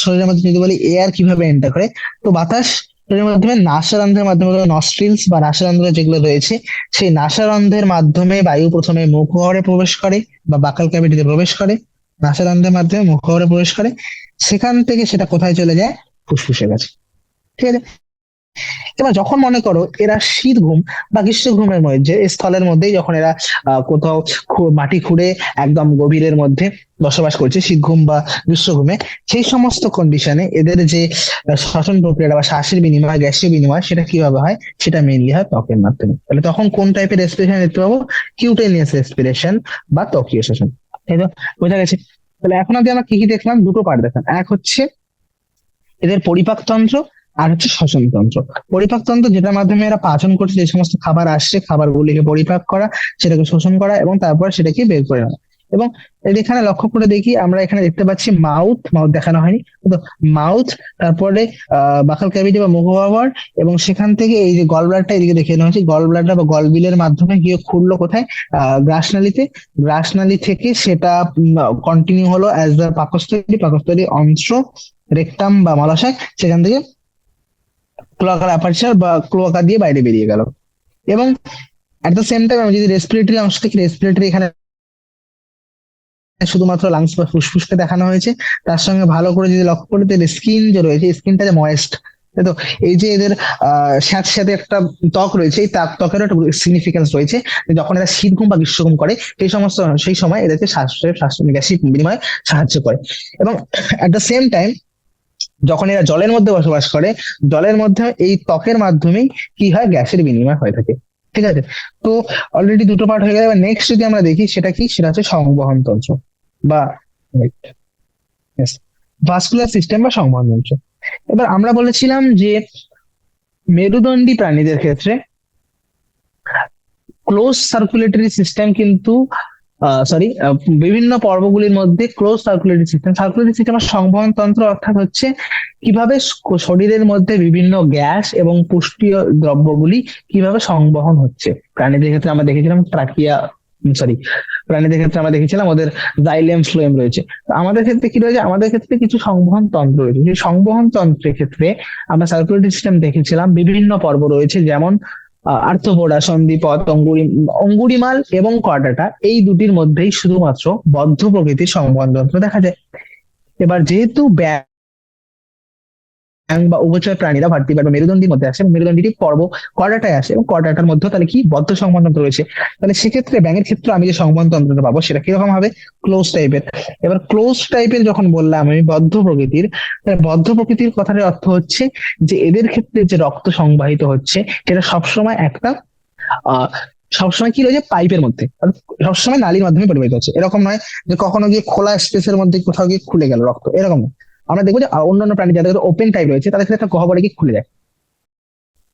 শরীরের মধ্যে যদি বলি এয়ার কিভাবে এন্টার করে, তো বাতাস শরীরের মাধ্যমে নাসারন্ধ্রের মাধ্যমে, নস্ট্রিলস বা নাসারন্ধ্র যেগুলো রয়েছে, সেই নাসারন্ধ্রের মাধ্যমে বায়ু প্রথমে মুখগহ্বরে প্রবেশ করে বা বাকাল ক্যাভিটিতে প্রবেশ করে, নাসারন্ধ্রের মাধ্যমে মুখগহ্বরে প্রবেশ করে, সেখান থেকে সেটা কোথায় চলে যায়? ফুসফুসে গেছে, ঠিক আছে। এবার যখন মনে করো এরা শীত ঘুম বা গ্রীষ্ম ঘুমের মধ্যে, স্থলের মধ্যেই যখন এরা কোথাও মাটি খুঁড়ে একদম গভীরের মধ্যে বসবাস করছে, শীত ঘুম বা গ্রীষ্ম ঘুমে, সেই সমস্ত কন্ডিশনে এদের যে শ্বসন প্রক্রিয়া বা শ্বাসের বিনিময়, গ্যাসীয় বিনিময়, সেটা কিভাবে হয়? সেটা মেইনলি হয় ত্বকের মাধ্যমে। তাহলে তখন কোন টাইপের রেসপিরেশন দেখতে পাবো? কিউটেনিয়াস রেসপিরেশন বা ত্বকীয় শ্বসন, তাই তো? বোঝা গেছে। তাহলে এখন অব্দি আমরা কি কি দেখলাম? দুটো পার্ট দেখলাম। এক হচ্ছে এদের পরিপাকতন্ত্র, আর হচ্ছে শ্বসন তন্ত্র। পরিপাকতন্ত্র যেটার মাধ্যমে এরা পাচন করছে, যে সমস্ত খাবার আসছে, খাবারগুলিকে পরিপাক করা, সেটাকে শোষণ করা এবং তারপর সেটাকে বের করে নেওয়া। এবং এখানে লক্ষ্য করে দেখি, আমরা এখানে দেখতে পাচ্ছি মাউথ, মাউথ দেখানো হয়নি তো, মাউথ, তারপরে বাকাল ক্যাভিটি বা মুখগহ্বর, এবং সেখান থেকে এই যে গল ব্লাডটা এদিকে দেখে নেওয়া হয়েছে, গল ব্লাডটা বা গল বিলের মাধ্যমে গিয়ে খুললো কোথায়? গ্রাসনালীতে। গ্রাসনালী থেকে সেটা কন্টিনিউ হলো অ্যাজ দ্য পাকস্থলী, পাকস্থলী অন্ত্র, রেকটাম বা মলাশয়, সেখান থেকে ক্লোয়াকার অ্যাপারচার বা ক্লোয়াকা দিয়ে বাইরে বেরিয়ে গেল। এবং এট দ্য সেম টাইম আমি যদি রেসপিরেটরি অংশ থেকে, রেসপিরেটরি এখানে শুধুমাত্র লাংস বা ফুসফুসকে দেখানো হয়েছে, তার সঙ্গে ভালো করে যদি লক্ষ্য করে, তাহলে স্কিন যে রয়েছে, স্কিনটা যে ময়েস্ট, তাই তো? এই যে এদের স্যাঁত স্যাঁতে একটা ত্বক রয়েছে, এই ত্বকেরও একটা সিগনিফিকেন্স রয়েছে। যখন এরা শীত ঘুম বা গ্রীষ্ম ঘুম করে, সেই সময় এদেরকে শ্বাস গ্যাসীয় বিনিময়ে সাহায্য করে। এবং এট দ্য সেম টাইম যখন এরা জলের মধ্যে বসবাস করে, জলের মধ্যে এই ত্বকের মাধ্যমেই কি হয়? গ্যাসের বিনিময় হয়ে থাকে, ঠিক আছে। তো অলরেডি দুটো পার্ট হয়ে গেল। এবার নেক্সট যদি আমরা দেখি, সেটা কি? সেটা হচ্ছে সংবহন তন্ত্র বা ভাস্কুলার সিস্টেম বা সংবহন তন্ত্র। এবার আমরা বলেছিলাম যে মেরুদণ্ডী প্রাণীদের ক্ষেত্রে ক্লোজ সার্কুলেটরি সিস্টেম কিন্তু, সরি, বিভিন্ন পর্বগুলির মধ্যে ক্লোজ সার্কুলেটরি সিস্টেম আর সংবহন তন্ত্র অর্থাৎ হচ্ছে কিভাবে শরীরের মধ্যে বিভিন্ন গ্যাস এবং পুষ্টিয় দ্রব্যগুলি কিভাবে সংবহন হচ্ছে। প্রাণীদের ক্ষেত্রে আমরা দেখেছিলাম ট্রাকিয়া, সরি, প্রাণীদের ক্ষেত্রে আমরা দেখেছিলাম ওদের জাইলেম ফ্লোয়েম রয়েছে। তো আমাদের ক্ষেত্রে কি রয়েছে? আমাদের ক্ষেত্রে কিছু সংবহন তন্ত্র রয়েছে। সেই সংবহন তন্ত্রের ক্ষেত্রে আমরা সার্কুলেটরি সিস্টেম দেখেছিলাম, বিভিন্ন পর্ব রয়েছে, যেমন আর্থ্রোপোডা, সন্ধিপথ, অঙ্গুরিমাল এবং কর্ডাটা, এই দুটির মধ্যেই শুধুমাত্র বদ্ধ প্রকৃতির সংবহন তন্ত্র দেখা যায়। এবার যেহেতু ব্যাং বা উভচর প্রাণীরা ভার্টিব্রাট বা মেরুদণ্ডীর মধ্যে আসে, মেরুদণ্ডীটি পর্ব কর্ডাটায় আসে, এবং কর্ডাটার মধ্যে তাহলে কি বদ্ধ সংবহন তন্ত্র রয়েছে। তাহলে সেক্ষেত্রে ব্যাঙের ক্ষেত্রে আমি যে সংবহন তন্ত্রটা পাবো, সেটা কিরকম হবে? ক্লোজ টাইপের। এবার ক্লোজ টাইপের যখন বললাম আমি বদ্ধ প্রকৃতির, বদ্ধ প্রকৃতির কথার অর্থ হচ্ছে যে এদের ক্ষেত্রে যে রক্ত সংবাহিত হচ্ছে, সেটা সবসময় একটা আহ সবসময় কি রয়েছে? পাইপের মধ্যে, সবসময় নালীর মাধ্যমে পরিবাহিত হচ্ছে। এরকম নয় যে কখনো গিয়ে খোলা স্পেসের মধ্যে কোথাও গিয়ে খুলে গেল রক্ত, এরকম নয়। আমরা দেখবো যে অন্যান্য প্রাণী যাদের ওপেন টাইপ রয়েছে, তাদের ক্ষেত্রে একটা গহ্বরে গিয়ে খুলে যায়,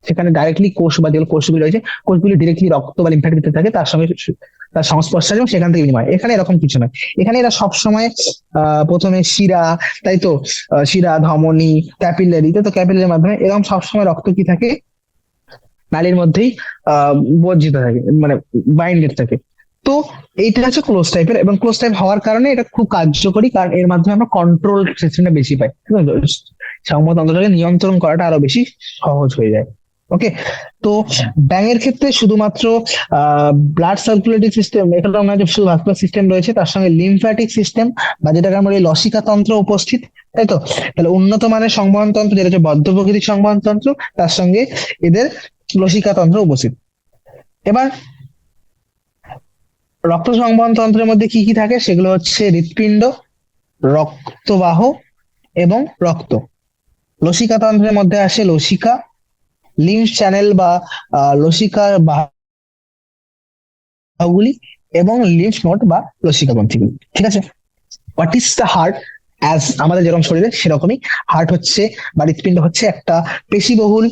সেখানে ডাইরেক্টলি কোষ বা যেগুলো কোষগুলি রয়েছে, কোষগুলি ডিরেক্টলি রক্ত বা লিম্ফের ভিতরে থাকে, তার সঙ্গে তার সংস্পর্শে আসে এবং সেখান থেকে বিনিময়। এখানে এরকম কিছু নয়। এখানে এরা সবসময় প্রথমে শিরা, তাই তো, শিরা, ধমনী, ক্যাপিলারি, তো ক্যাপিলারির মাধ্যমে এরকম সবসময় রক্ত কি থাকে? নালীর মধ্যেই আহ বর্জিত থাকে, মানে বাইন্ডেড থাকে। তো এইটা হচ্ছে ক্লোজ টাইপের, এবং ক্লোজ টাইপ হওয়ার কারণে এটা খুব কার্যকরী, কারণ এর মাধ্যমে আমরা কন্ট্রোল সিস্টেমটা বেশি পাই, ঠিক আছে? সংবাদ অন্তরকে নিয়ন্ত্রণ করাটা আরো বেশি সহজ হয়ে যায়। ওকে। তো ব্যাঙের ক্ষেত্রে শুধুমাত্র ব্লাড সার্কুলেটরি সিস্টেম, এখানে আমরা যে শুধু ভাস্কুলার সিস্টেম রয়েছে, তার সঙ্গে লিম্ফ্যাটিক সিস্টেম বা যেটাকে আমরা লসিকা তন্ত্র উপস্থিত, তাই তো? তাহলে উন্নত মানের সংবহন তন্ত্র, যেটা হচ্ছে বদ্ধ প্রকৃতির সংবহন তন্ত্র, তার সঙ্গে এদের লসিকা তন্ত্র উপস্থিত। এবার রক্ত সংবহন তন্ত্রের মধ্যে কি কি থাকে? সেগুলো হচ্ছে হৃৎপিণ্ড, রক্তবাহ এবং রক্ত। লসিকা তন্ত্রের মধ্যে আসে লসিকা, লিম্ফ চ্যানেল বা লসিকা বাহুগুলি এবং লিম্ফ নোড বা লসিকা গ্রন্থিগুলি। ঠিক আছে। What is the heart? As আমাদের যেরকম শরীরে সেরকমই হার্ট হচ্ছে বা হৃৎপিণ্ড হচ্ছে একটা পেশিবহুল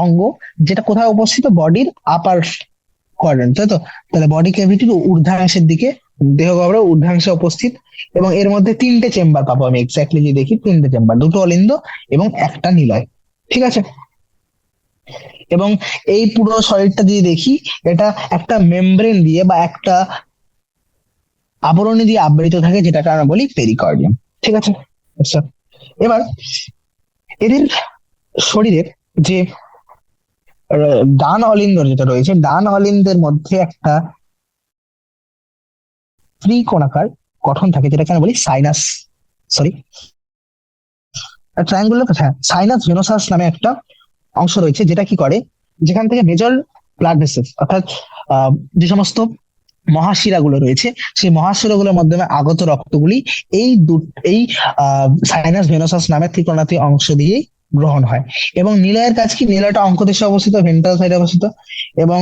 অঙ্গ, যেটা কোথায় অবস্থিত? বডির আপার কোয়াড্রেন্ট, তাই তো? তাহলে বডি ক্যাভিটির ঊর্ধ্বাংশের দিকে, দেহ গহ্বরের ঊর্ধ্বাংশে উপস্থিত। এবং এর মধ্যে তিনটে চেম্বার পাবো আমি এক্স্যাক্টলি যে দেখি, তিনটে চেম্বার, দুটো অলিন্দ এবং একটা নিলয়। ঠিক আছে। এবং এই পুরো শরীরটা যদি দেখি, এটা একটা মেমব্রেন দিয়ে বা একটা আবরণী দিয়ে আবৃত থাকে, যেটাকে আমরা বলি পেরিকার্ডিয়াম। ঠিক আছে। আচ্ছা, এবার এদের শরীরের যে ডান অলিন্দ যেটা রয়েছে, ডান অলিন্দের মধ্যে একটা ত্রিকোণাকার গঠন থাকে, যেটাকে আমরা বলি সাইনাস, সরি ট্রায়াঙ্গুলার, হ্যাঁ, সাইনাস ভেনোসাস নামে একটা অংশ রয়েছে, যেটা কি করে, যেখান থেকে মেজর ব্লাড ভেসেলস অর্থাৎ আহ, যে সমস্ত মহাশিরাগুলো রয়েছে, সেই মহাশিরাগুলোর মাধ্যমে আগত রক্তগুলি এই সাইনাস ভেনোসাস নামের ত্রিকোণাতি অংশ দিয়েই গ্রহণ হয়। এবং নিলয়ের কাজ কি? নিলয়টা অঙ্কদেশে অবস্থিত, ভেন্ট্রাল সাইডে অবস্থিত। এবং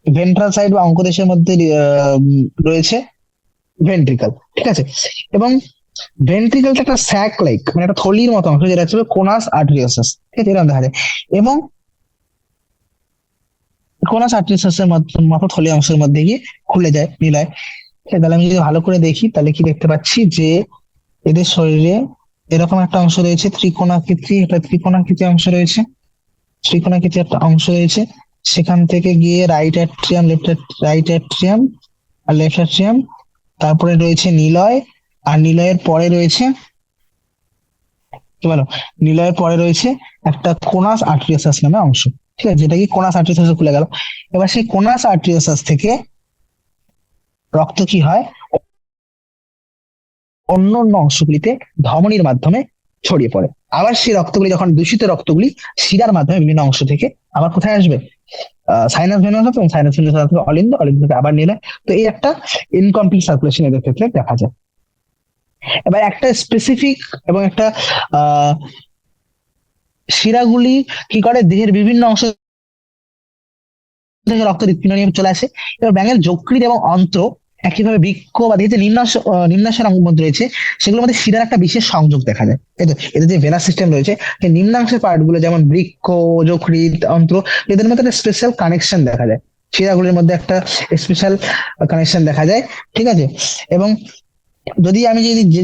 ভেন্ট্রাল সাইড বা অঙ্কদেশের মধ্যে রয়েছে ভেন্ট্রিকল। ঠিক আছে। এবং ভেন্ট্রিকলটা একটা স্যাক লাইক, মানে একটা থলির মতো অংশ, যেটা হচ্ছে কোনাস আর্টেরিওসাস। ঠিক আছে, এরকম দেখা যায়। এবং কোনাস আর্টেরিওসাসের মতো থলি অংশের মধ্যে গিয়ে খুলে যায় নিলয়। ঠিক আছে, তাহলে আমি যদি ভালো করে দেখি, তাহলে কি দেখতে পাচ্ছি যে এদের শরীরে এরকম একটা অংশ রয়েছে, ত্রিকোণাকৃতি, একটা ত্রিকোণাকৃতি অংশ রয়েছে, ত্রিকোণাকৃতি একটা অংশ রয়েছে। সেখান থেকে গিয়ে রাইট অ্যাট্রিয়াম আর লেফট অ্যাট্রিয়াম, তারপরে রয়েছে নিলয়, আর নিলয়ের পরে রয়েছে, কি বলো, নিলয়ের পরে রয়েছে একটা কোনাস আর্টেরিওসাস নামে অংশ। ঠিক আছে, যেটা কি কোনাস আর্টেরিওসাস খুলে গেল। এবার সেই কোনাস আর্টেরিওসাস থেকে রক্ত কি হয়, অন্য অন্য অংশগুলিতে ধমনির মাধ্যমে ছড়িয়ে পড়ে। আবার সেই রক্তগুলি, যখন দূষিত রক্তগুলি শিরার মাধ্যমে বিভিন্ন অংশ থেকে আবার কোথায় আসবে? সাইনাস ভেনাস, এবং সাইনাস ভেনাস অলিন্দ, অলিন্দ থেকে আবার নিলে। তো এই একটা ইনকমপ্লিট সার্কুলেশন এদের ক্ষেত্রে দেখা যায়। এবার একটা স্পেসিফিক এবং একটা আহ শিরাগুলি কি করে, দেহের বিভিন্ন অংশ থেকে রক্ত হৃৎপিণ্ড নিয়ে চলে আসে। এবার ব্যাঙের যকৃৎ এবং অন্ত্র, একইভাবে বৃক্ক বা দেহের যে নিম্নাশয়ের অঙ্গ মধ্যে রয়েছে, সেগুলোর মধ্যে শিরার একটা বিশেষ সংযোগ দেখা যায়। এই তো এদের যে ভেনাস সিস্টেম রয়েছে, সেই নিম্নাংশের পার্ট গুলো যেমন বৃক্ক, যকৃৎ, অন্ত্র, এদের মধ্যে একটা স্পেশাল কানেকশন দেখা যায়, শিরাগুলির মধ্যে একটা স্পেশাল কানেকশন দেখা যায়। ঠিক আছে। এবং যদি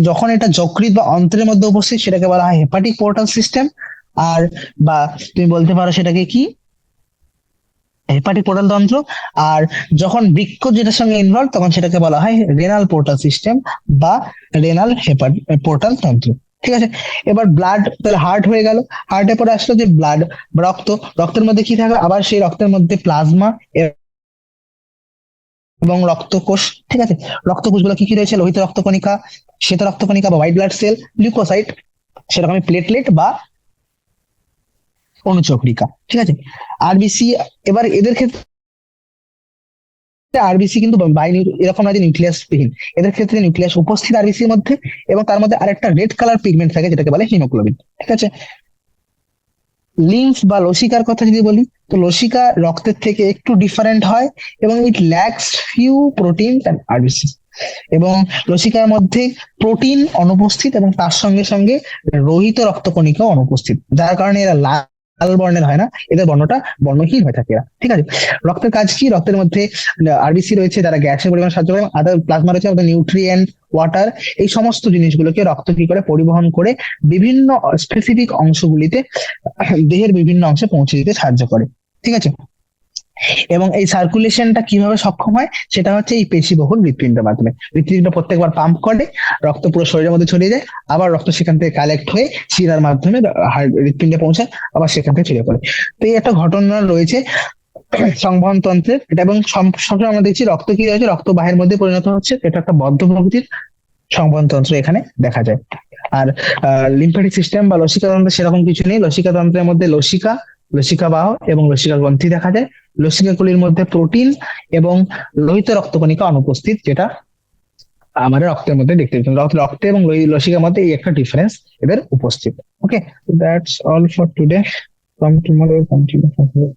যখন এটা যকৃৎ বা অন্ত্রের মধ্যে উপস্থিত, সেটাকে বলা হয় হেপাটিক পোর্টাল সিস্টেম। আর বা তুমি বলতে পারো সেটাকে কি, হেপাটিক পোর্টাল তন্ত্র। আর যখন বৃক্ক যেটার সঙ্গে ইনভলভ, তখন সেটাকে বলা হয় রেনাল পোর্টাল সিস্টেম বা রেনাল পোর্টাল তন্ত্র। ঠিক আছে। এবার ব্লাড, তাহলে হার্ট হয়ে গেল। হার্টের পরে আসলো যে ব্লাড, রক্ত। রক্তের মধ্যে কি থাকে? আবার সেই রক্তের মধ্যে প্লাজমা এবং রক্তকোষ। ঠিক আছে। রক্তকোষগুলো কি কি রয়েছে? লোহিত রক্তকণিকা, শ্বেত রক্তকণিকা বা হোয়াইট ব্লাড সেল, লিউকোসাইট, সেরকমই প্লেটলেট বা অনুচক্রিকা। ঠিক আছে। আরবিসি, এবার এদের ক্ষেত্রে আরবিসি কিন্তু এরকম না যে নিউক্লিয়াস বিহীন, এদের ক্ষেত্রে নিউক্লিয়াস উপস্থিত আরবিসির মধ্যে, এবং তার মধ্যে আরেকটা রেড কালার পিগমেন্ট থাকে, যেটাকে বলে হিমোগ্লোবিন। ঠিক আছে। লিম্ফ বা লসিকার কথা যদি বলি, তো লসিকা রক্তের থেকে একটু ডিফারেন্ট হয়, এবং it lacks few protein and RBC. এবং লসিকার মধ্যে প্রোটিন অনুপস্থিত, এবং তার সঙ্গে সঙ্গে রোহিত রক্তকণিকাও অনুপস্থিত, যার কারণে এরা লাল বর্ণের হয় না, এদের বর্ণটা বর্ণহীন হয়ে থাকে এরা। ঠিক আছে। রক্তের কাজ কি? রক্তের মধ্যে আরবিসি রয়েছে, যারা গ্যাসের পরিমাণ সাহায্য করে, আদার প্লাজমা রয়েছে, আমাদের নিউট্রিয়েন্ট, ওয়াটার, এই সমস্ত জিনিসগুলোকে রক্ত কি করে পরিবহন করে বিভিন্ন স্পেসিফিক অংশগুলিতে, দেহের বিভিন্ন অংশে পৌঁছে দিতে সাহায্য করে। ঠিক আছে। এবং এই সার্কুলেশনটা কিভাবে সক্ষম হয়, সেটা হচ্ছে এই পেশিবহুল হৃৎপিণ্ডের মাধ্যমে। হৃৎপিণ্ড প্রত্যেকবার পাম্প করে, রক্ত পুরো শরীরের মধ্যে ছড়িয়ে যায়, আবার রক্ত সেখান থেকে কালেক্ট হয়ে শিরার মাধ্যমে হৃৎপিণ্ডে পৌঁছায়, আবার সেখান থেকে ছড়িয়ে পড়ে। তো এই একটা ঘটনা রয়েছে সংবহন তন্ত্রের এটা। এবং সবসময় আমরা দেখছি রক্ত কি হয়েছে, রক্ত বাহের মধ্যে পরিণত হচ্ছে, এটা একটা বদ্ধ প্রকৃতির সংবহন তন্ত্র এখানে দেখা যায়। আর লিম্ফ্যাটিক সিস্টেম বা লসিকা তন্ত্রে সেরকম কিছু নেই। লসিকা তন্ত্রের মধ্যে লসিকা, লসিকা বাহ এবং লসিকা গ্রন্থি দেখা যায়। লসিকাগুলির মধ্যে প্রোটিন এবং লোহিত রক্তকণিকা অনুপস্থিত, যেটা আমাদের রক্তের মধ্যে দেখতে পাচ্ছেন, রক্তে এবং লসিকার মধ্যে এই একটা ডিফারেন্স এদের উপস্থিত। Okay, that's all for today. From tomorrow continue.